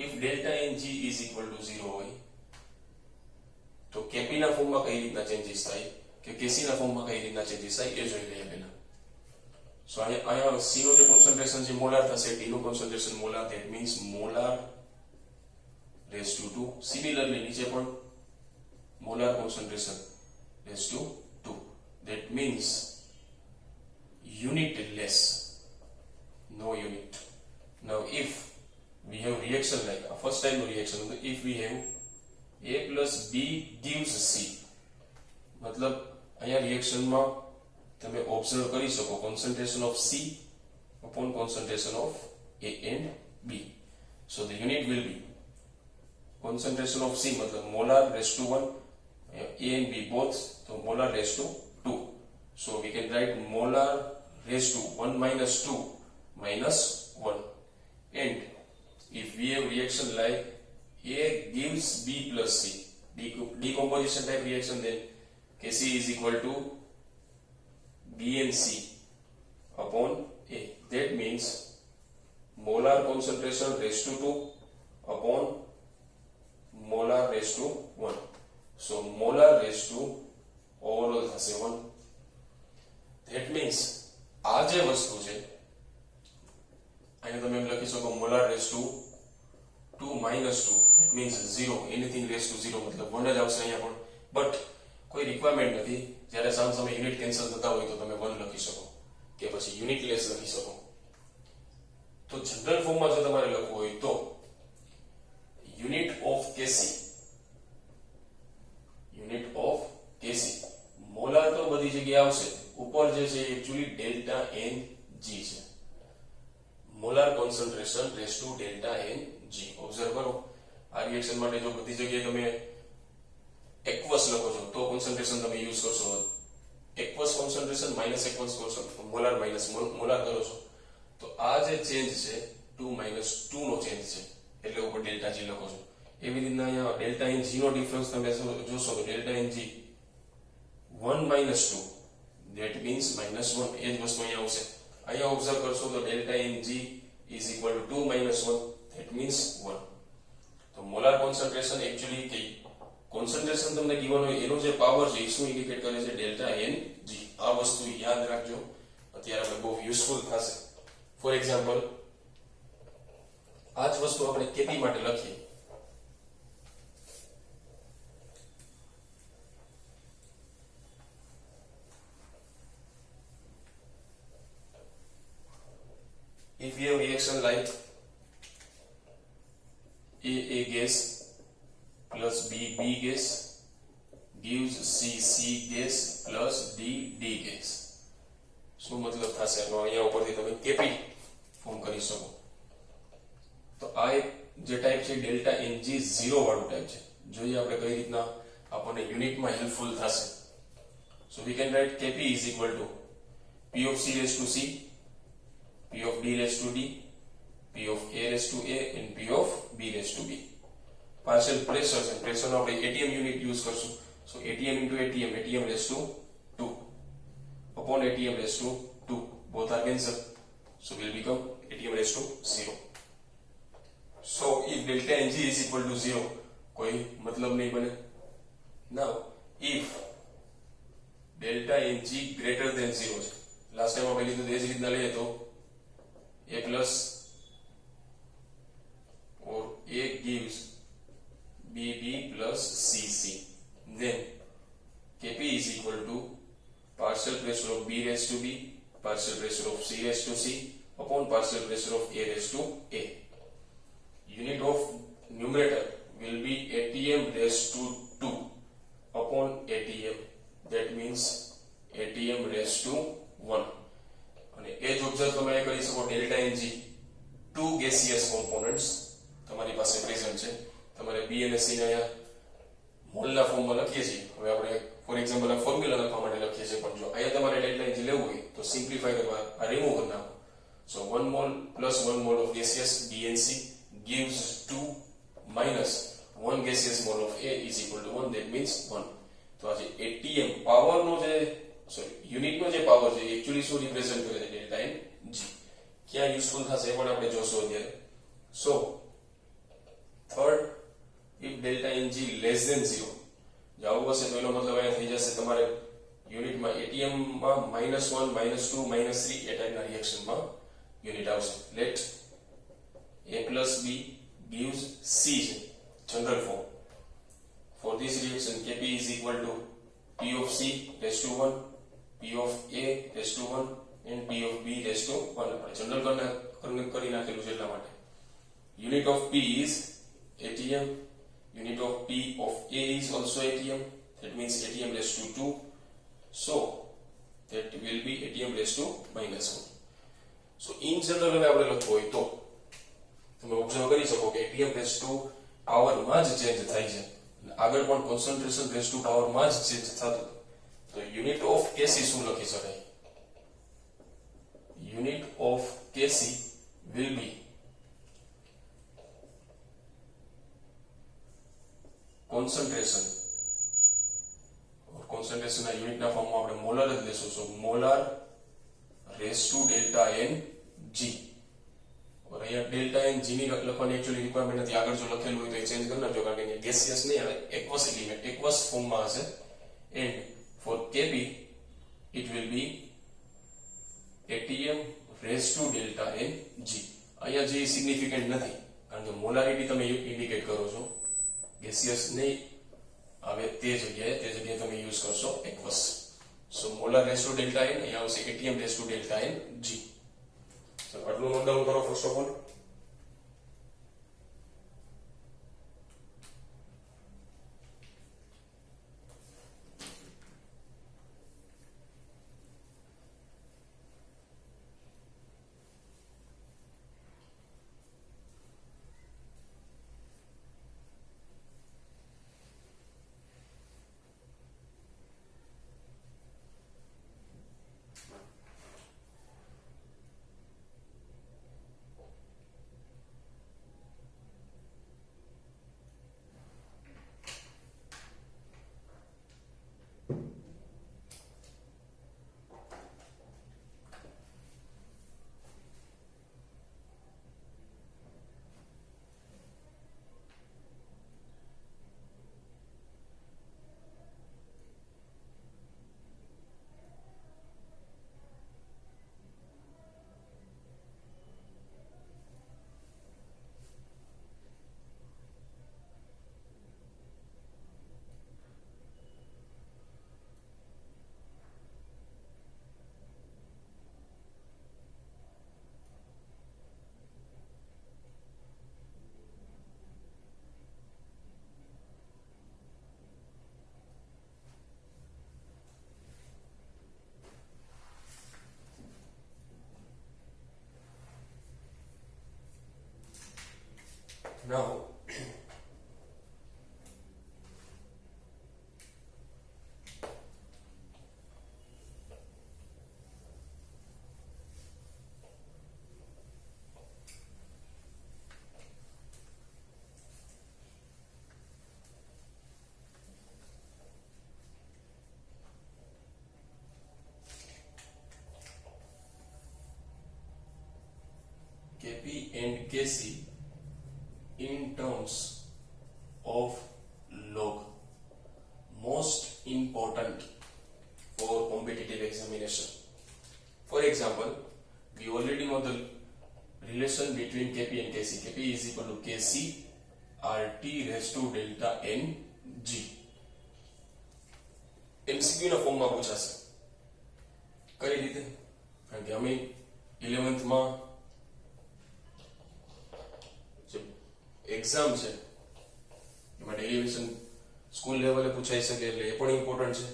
Speaker 1: If delta NG is equal to 0 હોય તો કેપી ના ફોર્મમાં કઈ રીતના ચેન્જીસ થાય કે કેસી ના ફોર્મમાં કઈ રીતના ચેન્જીસ થાય એ જોઈ લઈએ પહેલા. સો અહીંયા સી નો જે કોન્સન્ટ્રેશન છે મોલાર થશે, ડી નું concentration molar, that means molar raise to 2. Similarly નીચે પણ molar concentration raised to 2. That means unit less, no unit. Now if we have reaction like first time reaction, if we have A plus B gives C, मतलब અહીંયા reaction માં તમે observe કરી શકો concentration of C upon concentration of A and B. So the unit will be concentration of C मतलब molar raised to 1, A and B both, so molar raised to 2. So we can write molar raised to 1 minus 2 minus 1. And if we have reaction like A gives B plus C, decomposition type reaction, then Kc is equal to B and C upon A. That means molar concentration raised to 2 upon molar raised to 1. So molar raised to overall થશે 1. That means આ જે વસ્તુ છે અહીંયા તમે એમ લખી શકો molar raised to 2 minus 2. That means 0. Anything raised to 0 मतलब 1 જ આવશે અહીંયા પણ. બટ કોઈ રિક્વાયરમેન્ટ નથી. જ્યારે સામ સામે યુનિટ કેન્સલ થતા હોય તો તમે 1 લખી શકો કે પછી યુનિટ લેસ લખી શકો. તો જનરલ ફોર્મમાં જો તમારે લખવું હોય તો unit of KC, unit of KC molar તો બધી જગ્યાએ આવશે, ઉપર જે છે એકચ્યુઅલી ડેલ્ટા એન જી છે. Molar concentration raise to delta N G. Observe કરો આ રિએક્શન માટે જો બધી જગ્યાએ તમે એક્વસ લખો છો તો કોન્સન્ટ્રેશન તમે યુઝ કરશો aqueous concentration minus aqueous molar minus molar કરો છો તો આ જે ચેન્જ છે 2 minus 2 નો ચેન્જ છે એટલે ઉપર ડેલ્ટા જી લખો છો. એવી રીતના અહીંયા ડેલ્ટા એન જી નો ડિફરન્સ તમે જોશો તો delta N G 1 minus 2, that means minus 1. એ જ વસ્તુ અહીંયા આવશે. અહીંયા ઓબ્ઝર્વ કરશો તો delta N G is equal to 2 minus 1, that means 1. તો મોલાર કોન્સન્ટ્રેશન એકચ્યુઅલી કે કોન્સન્ટ્રેશન તમને ગિવન હોય એનો જે પાવર છે એ શું ઇન્ડિકેટ કરે છે? Delta N G. આ વસ્તુ યાદ રાખજો, અત્યારે આપણે બહુ યુઝફુલ થશે. ફોર એક્ઝામ્પલ આ જ વસ્તુ આપણે કેપી માટે લખીએ. If we have reaction like A gas plus B gas gives C gas plus D gas. શું મતલબ થશે આનો? અહીંયા ઉપરથી તમે કેપી ફોર્મ કરી શકો. તો આ એક જે ટાઈપ છે ડેલ્ટા એનજી 0 વાળું ટાઈપ છે. જોઈએ આપણે કઈ રીતના આપણને યુનિટમાં હેલ્પફુલ થશે. So we can write Kp is equal to P of C raised to C, P of D raised to D, P of A raised to A and P of B raised to B. Partial pressure and pressure નો આપણે ATM unit use કરશું. So ATM into ATM, ATM raised to 2 upon ATM raised to 2. Both are cancelled. So will become ATM raised to 0. So if delta Ng is equal to 0, कोई मतलब नहीं बने. Now if delta Ng greater than 0 છે. લાસ્ટ ટાઈમ આપણે લીધું એ જ રીતના લઈએ તો A plus or A gives BB plus CC. Then Kp is equal to partial pressure of B raised to B, partial pressure of C raised to C upon partial pressure of a raised to a. Unit of numerator will be atm raised to 2 upon atm, that means atm raised to 1. અને એ જ ઓબ્ઝર્વ તમે કરી શકો delta ng, two gaseous components તમારી પાસે પ્રેઝન્ટ છે. તમારે બી અને સી ને અહીંયા મોલના ફોર્મમાં લખીએ છીએ. હવે આપણે ફોર એક્ઝામ્પલ આ ફોર્મ્યુલા લખવા માટે લખીએ છીએ, પણ જો અહીંયા તમારે ડેલ્ટા ng લેવું હોય તો સિમ્પ્લિફાય કરવા આ રિમૂવ કરી નાખો. સો 1 mol plus 1 mol of gaseous BnC gives 2 minus 1 gaseous mole of A is equal to 1, that means 1. તો આ જે atm પાવરનો જે યુનિટનો જે પાવર છે એક્ચ્યુઅલી શું રિપ્રેઝન્ટ કરે છે? Delta N G. ક્યાં યુઝફુલ થશે એ પણ આપણે જોશું અત્યારે. So third, if delta ng less than 0 જાવું હશે તો એનો મતલબ અહીંયા થઈ જશે તમારે યુનિટમાં atm માં -1 -2 -3 એ ટાઈપના રિએક્શનમાં યુનિટ આવશે. Let a plus b gives c છે general form. For this reaction Kp is equal to P of C raised to 1, P of A raised to 1 and P of B raised to 1. આપણે જનરલ કરી નાખેલું છે એટલા માટે. Unit of P is atm, unit of P of A is also atm, that means atm raised to 2, so that will be atm raised to -1. So in general હવે આપણે લખવું હોય તો તમે ઓબ્ઝર્વ કરી શકો કે atm raised to પાવર માં જ ચેન્જ થાય છે, આગળ પણ કોન્સન્ટ્રેશન રેઝ ટુ પાવર માં જ ચેન્જ થતું. તો યુનિટ ઓફ કેસી શું લખી શકાય? Unit of KC will be concentration. કોન્સન્ટ્રેશનના યુનિટના ફોર્મમાં આપણે મોલર જ લેશું. So molar raise to delta N g. और અહીંયા ડેલ્ટા એન જી ની લખવાની એક્ચ્યુઅલી રિક્વાયરમેન્ટ નથી. આગળ જો લખેલું હોય તો એ ચેન્જ કરી નાખજો, કારણ કે ગેસિયસ નહીં આવે, એક્વસ એલિમેન્ટ એક્વસ ફોર્મમાં હશે. And for Kp it will be atm raised to delta n g. અહીંયા જે સિગ્નિફિકન્ટ નથી, કારણ કે મોલારિટી તમે ઇન્ડિકેટ કરો છો, ગેસિયસ નહીં આવે તે જગ્યાએ તમે યુઝ કરશો aqueous. So molar raise to delta n અહીંયા આવશે atm raise to delta n g. So આટલું નોટ ડાઉન કરો first of all. Now Kp and Kc in terms of log, most important for competitive examination. For example, we already know the relation between Kp and Kc. Kp is equal to Kc RT raised to delta n g. MCQ ના ફોર્મમાં પૂછાશે કઈ રીતે? કારણ કે અમે 11th માં એક્ઝામ છે એમાં ડેરિવેશન સ્કૂલ લેવલે પૂછાઈ શકે એટલે એ પણ ઇમ્પોર્ટન્ટ છે.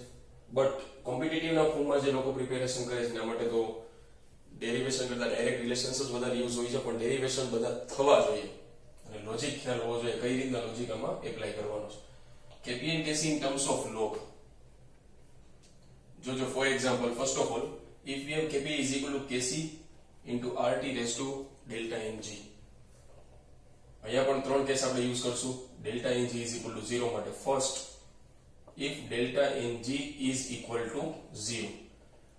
Speaker 1: બટ કોમ્પિટિટિવના ફોર્મમાં જે લોકો પ્રિપેરેશન કરે છે એના માટે તો ડેરિવેશન કરતા ડાયરેક્ટ રિલેશન્સ જ વધારે યુઝ હોય છે, પણ ડેરિવેશન બધા થવા જોઈએ અને લોજિક ખ્યાલ હોવો જોઈએ કઈ રીતના લોજિક આમાં એપ્લાય કરવાનો છે. KP and KC in terms of log. જો for example, first of all, if we have kp is equal to kc into rt raised to delta ng. અહીંયા પણ ત્રણ કેસ આપણે યુઝ કરશું. delta ng is equal to 0 માટે first if delta ng is equal to 0,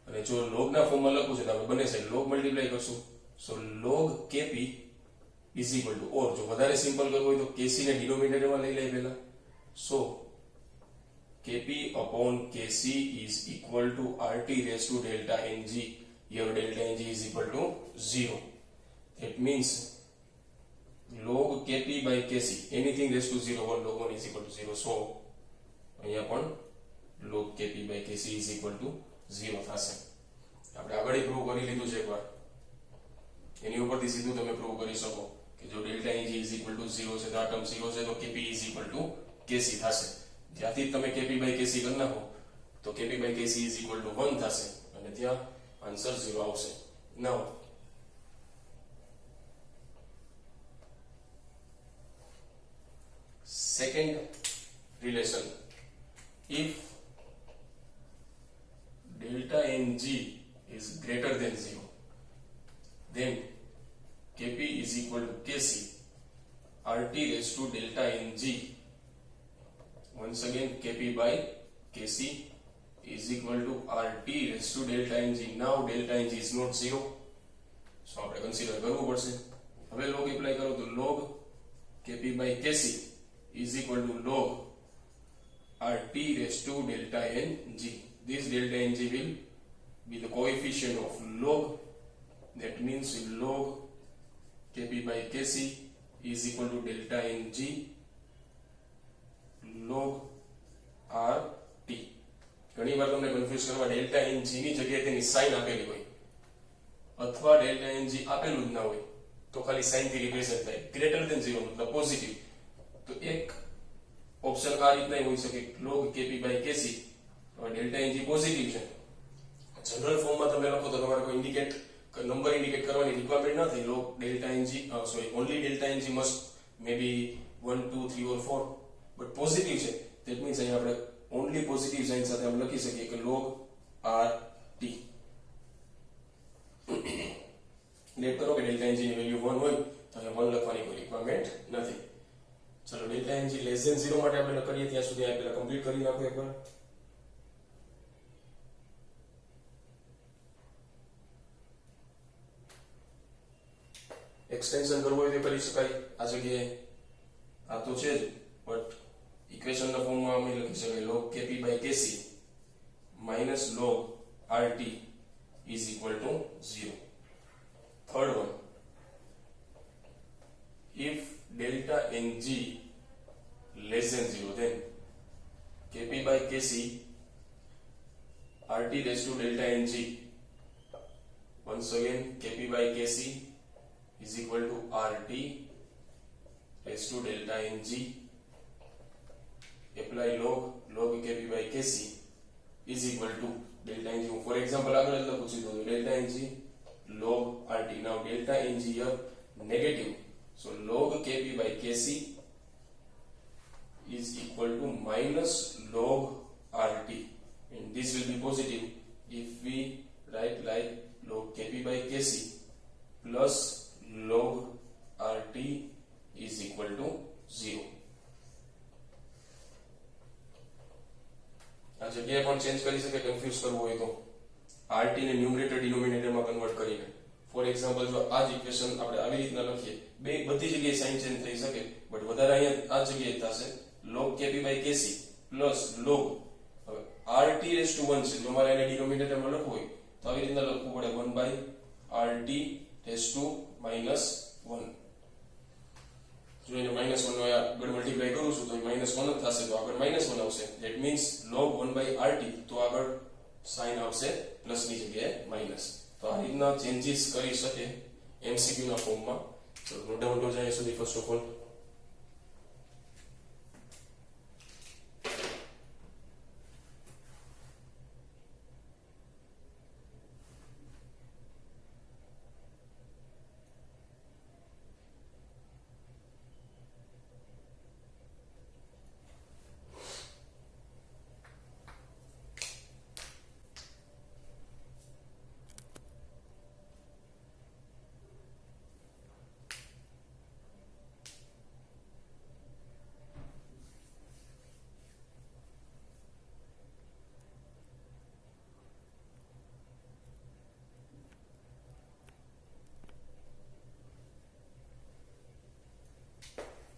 Speaker 1: અને જો log ના ફોર્મમાં લખવું છે તો આપણે બંને સાઈડ log મલ્ટીપ્લાય કરશું. સો log kp is equal to, or જો વધારે સિમ્પલ કરવું હોય તો kc ને ડિનોમિનેટરમાં લઈ લઈએ પહેલા. સો kp upon kc is equal to rt raised to delta ng. Here delta ng is equal to 0. That means log kp by kc, anything raised to 0 or log 1 is equal to 0. So અહીંયા પણ log kp by kc is equal to 0 થશે. આપણે આગળ પ્રૂવ કરી લીધું છે એકવાર, એની ઉપરથી સીધું તમે પ્રૂવ કરી શકો કે જો delta ng is equal to 0 છે તો આ ટર્મ 0 છે તો kp is equal to kc થશે. જ્યાંથી તમે kp by kc કરી નાખો તો kp by kc is equal to 1 થશે અને ત્યાં આન્સર 0 આવશે. નાઉ second relation, if delta ng is greater than 0, then kp is equal to kc rt raised to delta ng. Once again, kp by kc is equal to rt raised to delta ng. Now delta ng is not 0, so આપણે કન્સિડર કરવું પડશે. હવે log એપ્લાય કરો તો log kp by kc is equal to log rt raised to delta ng. This delta ng will be the coefficient of log. That means log kp by kc is equal to delta ng log rt. ઘણી વાર તમને કન્ફ્યુઝ કરવા ડેલ્ટા ng ની જગ્યાએ તેની સાઇન આપેલી હોય અથવા ડેલ્ટા ng આપેલું જ ના હોય તો ખાલી સાઇન થી રિપ્રેઝન્ટ થાય. ગ્રેટર ધેન 0 મતલબ પોઝિટિવ. તો એક ઓપ્શન આ રીતના હોઈ શકે log kp by kc delta ng positive છે. જનરલ ફોર્મમાં તમે લખો તો તમારે કોઈ ઇન્ડિકેટ નંબર ઇન્ડિકેટ કરવાની રિક્વાયરમેન્ટ નથી. log delta ng only delta ng must maybe 1 2 3 or 4, but positive છે. ધેટ મીન્સ અહીં આપણે ઓન્લી પોઝિટિવ સાઇન સાથે આપણે લખી શકીએ કે log rt. નોટ કરો કે delta ng ની વેલ્યુ 1 હોય તો અહીં 1 લખવાની કોઈ રિક્વાયરમેન્ટ નથી. ચલો delta ng લેસ ધેન 0 માટે આપણે કરીએ ત્યાં સુધી આ પહેલા કમ્પ્લીટ કરી નાખો એકવાર. એક્સટેન્શન કરવું હોય તો કરી શકાય. આ જગ્યાએ આ તો છે જ, બટ ઇક્વેશનના ફોર્મમાં અમે લખી શકાય log kp by kc minus log rt is equal to 0. Third one, if delta ng less than 0, then kp by kc rt raised to delta ng. Once again, kp by kc is equal to rt raised to delta ng. Apply log kp by kc is equal to delta ng. For example, આગળ લખું છું તો delta ng log rt. Now delta ng here negative, so log kp by kc is equal to minus log rt, and this will be positive if we write like log kp by kc plus log rt is equal to 0. આ જગ્યાએ પણ ચેન્જ કરી શકે કન્ફ્યુઝ કરવું હોય તો rt ને ન્યુમરેટર ડિનોમિનેટરમાં કન્વર્ટ કરીને. ફોર એક્ઝામ્પલ, જો આ જ ઇક્વેશન આપણે આવી રીતના લખીએ, બધી જગ્યાએ સાઇન ચેન્જ થઈ શકે, બટ વધારે અહીંયા આ જગ્યાએ થશે log kp by kc plus log rt raised to 1 છે. જો મારે એને ડિનોમિનેટરમાં લખવું હોય તો આવી રીતના લખવું પડે 1 by rt raised to minus 1. જો એને -1 નો આગળ મલ્ટીપ્લાય કરું છું તો -1 જ થશે, તો આગળ -1 આવશે. That means log 1 by rt, તો આગળ સાઇન આવશે પ્લસ ની જગ્યાએ માઇનસ. તો આ રીતના ચેન્જીસ કરી શકે એમસીક્યુ ના ફોર્મમાં. ચલો નોટ ડાઉન તો જાય સુધી first of all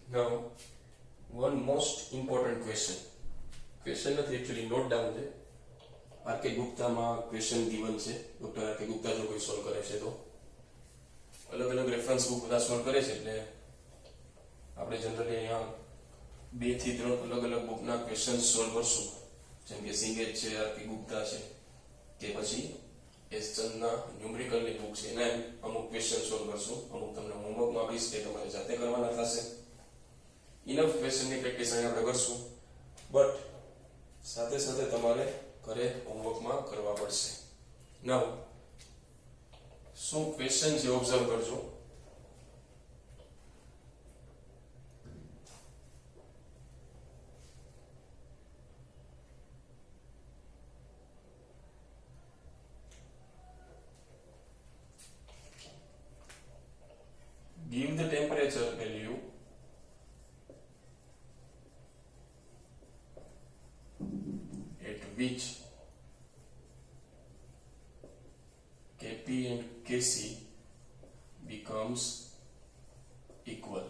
Speaker 1: Now, one most important question નથી એકચ્યુઅલી નોટ ડાઉન છે. આરકે ગુપ્તામાં ક્વેશ્ચન ગિવન છે. ડોક્ટર આરકે ગુપ્તા જો કોઈ સોલ્વ કરે છે તો અલગ અલગ રેફરન્સ બુક બધા સોલ્વ કરે છે, એટલે આપણે જનરલી અહીંયા 2 થી 3 અલગ અલગ બુકના ક્વેશ્ચન સોલ્વ કરશું, જેમ કે સિંગેજ છે, આરકે ગુપ્તા છે, કે પછી એસ ચંદના ન્યુમેરિકલની બુક છે, એના અમુક ક્વેશ્ચન સોલ્વ કરશું. અમુક તમને હોમવર્કમાં આપીશ કે તમારે જાતે કરવાના થશે. ઇનફ ક્વેશ્ચનની પ્રેક્ટિસ અહીંયા આપણે કરશું, બટ સાથે સાથે તમારે ઘરે હોમવર્કમાં કરવા પડશે. નાઉ શું ક્વેશ્ચન છે ઓબ્ઝર્વ કરજો. Give the temperature value at which Kp and Kc becomes equal.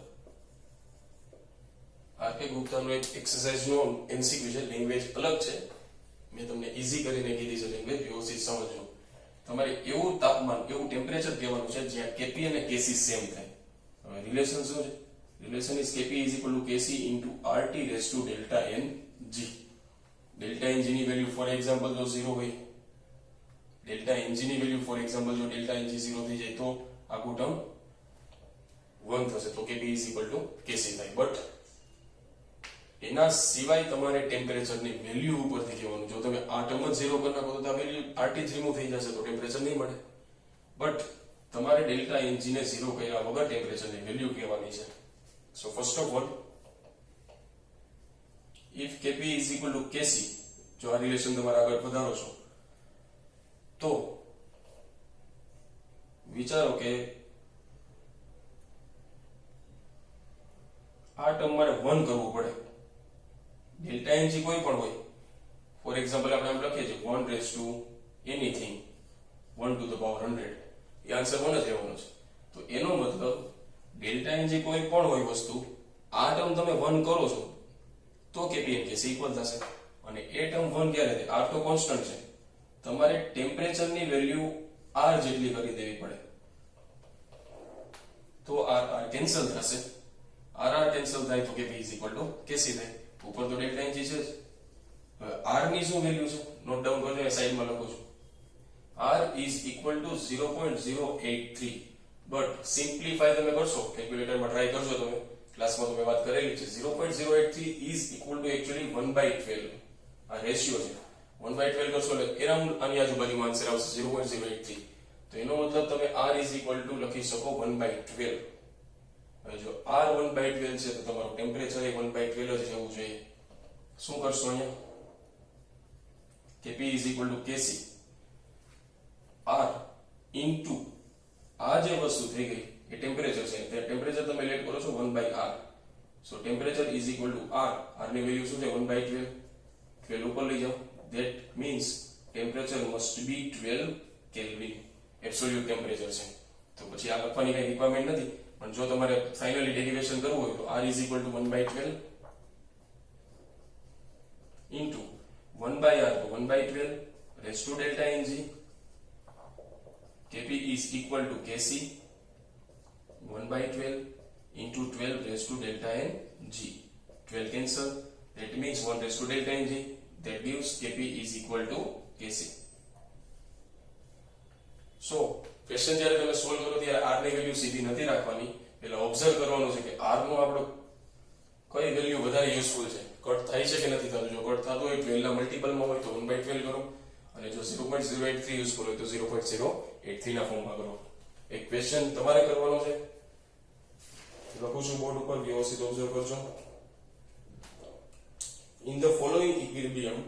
Speaker 1: આરકે ગુપ્તાનો એક એક્સરસાઇઝનો એમસીક્યુ છે, લેંગ્વેજ અલગ છે, મેં તમને ઈઝી કરીને કીધી છે લેંગ્વેજ, વ્યવસ્થિત સમજો. તમારે એવું તાપમાન, એવું ટેમ્પરેચર કહેવાનું છે જ્યાં Kp અને Kc સેમ થાય. હવે રિલેશન શું છે? Relation is Kp is equal to Kc into RT raised to delta N G. Delta NG ની વેલ્યુ ફોર એક્ઝામ્પલ જો 0 હોય, ડેલ્ટા એનજી ની વેલ્યુ ફોર એક્ઝામ્પલ જો ડેલ્ટા એનજી 0 થઈ જાય તો આખું ટર્મ 1 થશે, તો Kp is equal to Kc થાય. બટ એના સિવાય તમારે ટેમ્પરેચરની વેલ્યુ ઉપરથી કહેવાનું. જો તમે આ ટર્મ જ 0 કરી નાખો તો આ વેલ્યુ RT જ રિમૂવ થઈ જશે, તો ટેમ્પરેચર નહીં મળે. બટ તમારે ડેલ્ટા એનજી ને 0 કર્યા વગર ટેમ્પરેચરની વેલ્યુ કહેવાની છે. So first of all, if Kp is equal to Kc, જો આ રિલેશન તમારે આગળ વધારો છો તો વિચારો કે આ ટર્મ મારે 1 કરવું પડે. ડેલ્ટા એનજી કોઈ પણ હોય, ફોર એક્ઝામ્પલ આપણે આમ લખીએ છીએ 1 raised to anything 1 to the power 100, A answer 1 જ રહેવાનો છે. તો એનો મતલબ ડેલ્ટા એનજી કોઈ પણ હોય વસ્તુ, આ ટર્મ તમે 1 કરો છો તો Kp and Kc ઇક્વલ થશે. અને એ ટર્મ 1 ક્યારે થાય? R તો કોન્સ્ટન્ટ છે, તમારે ટેમ્પરેચરની વેલ્યુ R જેટલી કરી દેવી પડે, તો R કેન્સલ થશે. R કેન્સલ થાય તો Kp is equal to Kc થાય. ઉપર તો ડેલ્ટા એનજી છે જ. હવે R ની શું વેલ્યુ છે? નોટ ડાઉન કરજો, એ સાઈડમાં લખું છું. R is equal to 0.083. But simplify તમે કરશો, કેલ્ક્યુલેટરમાં ટ્રાય કરજો તમે, ક્લાસમાં તમે વાત કરેલી છે. 0.083 is equal to actually 1/12. આ રેશિયો છે. 1/12 કરશો એટલે એરાઉન્ડ આની આજુબાજુમાં આન્સર આવશે 0.083. તો એનો મતલબ તમે R is equal to લખી શકો 1/12. હવે જો R 1/12 છે તો તમારું ટેમ્પરેચર એ 1/12 જ રહેવું જોઈએ. શું કરશો અહીંયા? Kp is equal to Kc R into આ જે વસ્તુ થઈ ગઈ એ ટેમ્પરેચર છે, તે ટેમ્પરેચર તમે લેટ કરો છો 1/R. So temperature is equal two R. R ની વેલ્યુ શું છે? 1/12. 12 ઉપર લઈ જાઓ. That means temperature must be 12 kelvin. Absolute temperature છે, તો પછી આ લખવાની કઈ રિક્વાયરમેન્ટ નથી. પણ જો તમારે ફાઇનલી ડેરિવેશન કરવું હોય તો R is equal to 1/12 into 1/R તો 1/12 raise to delta Ng. Kp is equal to Kc 1/12 into 12 raised to delta N G. 12 cancel, that means 1 raised to delta N G, that gives Kp is equal to Kc. So question જ્યારે તમે સોલ્વ કરો ત્યારે R ની વેલ્યુ સીધી નથી રાખવાની, એટલે ઓબ્ઝર્વ કરવાનું છે કે R નો આપણો કઈ વેલ્યુ વધારે યુઝફુલ છે, કટ થાય છે કે નથી થતું. જો કટ થતું હોય 12 ના મલ્ટીપલમાં હોય તો 1/12 કરો, અને જો 0.083 યુઝ કરો તો 0.083 ના ફોર્મમાં કરો. એક ક્વેશ્ચન તમારે કરવાનો છે, લખું છું બોર્ડ ઉપર, વ્યવસ્થિત ઓબ્ઝર્વ કરજો. In the following equilibrium,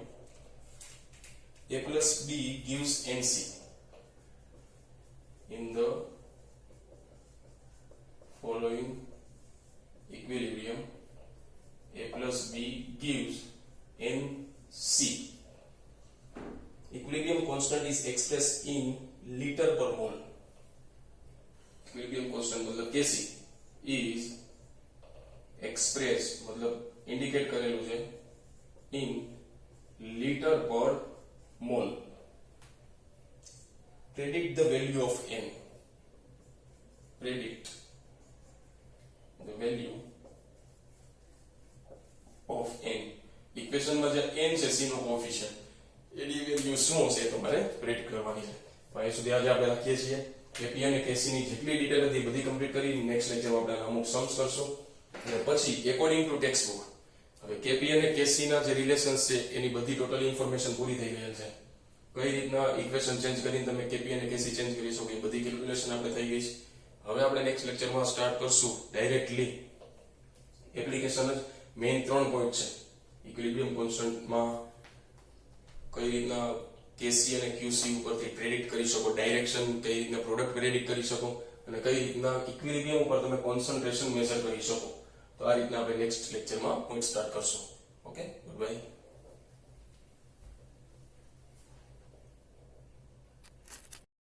Speaker 1: A plus B gives NC. In the following equilibrium, A plus B gives NC. Equilibrium constant is expressed in liter per mole. Equilibrium constant मतलब Kc is એક્સપ્રેસ મતલબ ઇન્ડિકેટ કરેલું છે ઇન લીટર પર mall. Predict the value of n. Predict the value of n. ઇક્વેશનમાં જે n છે c નો કોએફિશિયન્ટ એની વેલ્યુ શું હશે તમારે પ્રેડિક્ટ કરવાની છે. અહીં સુધી આજે આપણે રાખીએ છીએ. કેપી અને કેસી ની જેટલી ડિટેલ હતી બધી કમ્પ્લીટ કરી. નેક્સ્ટ લેક્ચરમાં આપણે અમુક સમ્સ કરશું અને પછી એકોર્ડિંગ ટુ ટેક્સ્ટ બુક હવે કેપી અને કેસી ના જે રિલેશન્સ છે એની બધી ટોટલ ઇન્ફોર્મેશન પૂરી થઈ ગયેલ છે. કઈ રીતના ઇક્વેશન ચેન્જ કરીને તમે કેપી અને કેસી ચેન્જ કરી શકો એ બધી કેલ્ક્યુલેશન આપણે થઈ ગઈ છે. હવે આપણે નેક્સ્ટ લેક્ચરમાં સ્ટાર્ટ કરશું ડાયરેક્ટલી એપ્લિકેશન જ. મેઇન 3 પોઈન્ટ છે. ઇક્વિલિબ્રિયમ કોન્સ્ટન્ટમાં કઈ રીતના કેસી અને ક્યુસી ઉપરથી પ્રેડિક્ટ કરી શકો, ડાયરેક્શન કઈ રીતના પ્રોડક્ટ પ્રેડિક્ટ કરી શકો અને કઈ રીતના ઇક્વિલિબ્રિયમ ઉપર તમે કોન્સન્ટ્રેશન મેઝર કરી શકો. તો આ રીતના આપણે નેક્સ્ટ લેક્ચરમાં પોઈન્ટ સ્ટાર્ટ કરશું. Okay, good bye.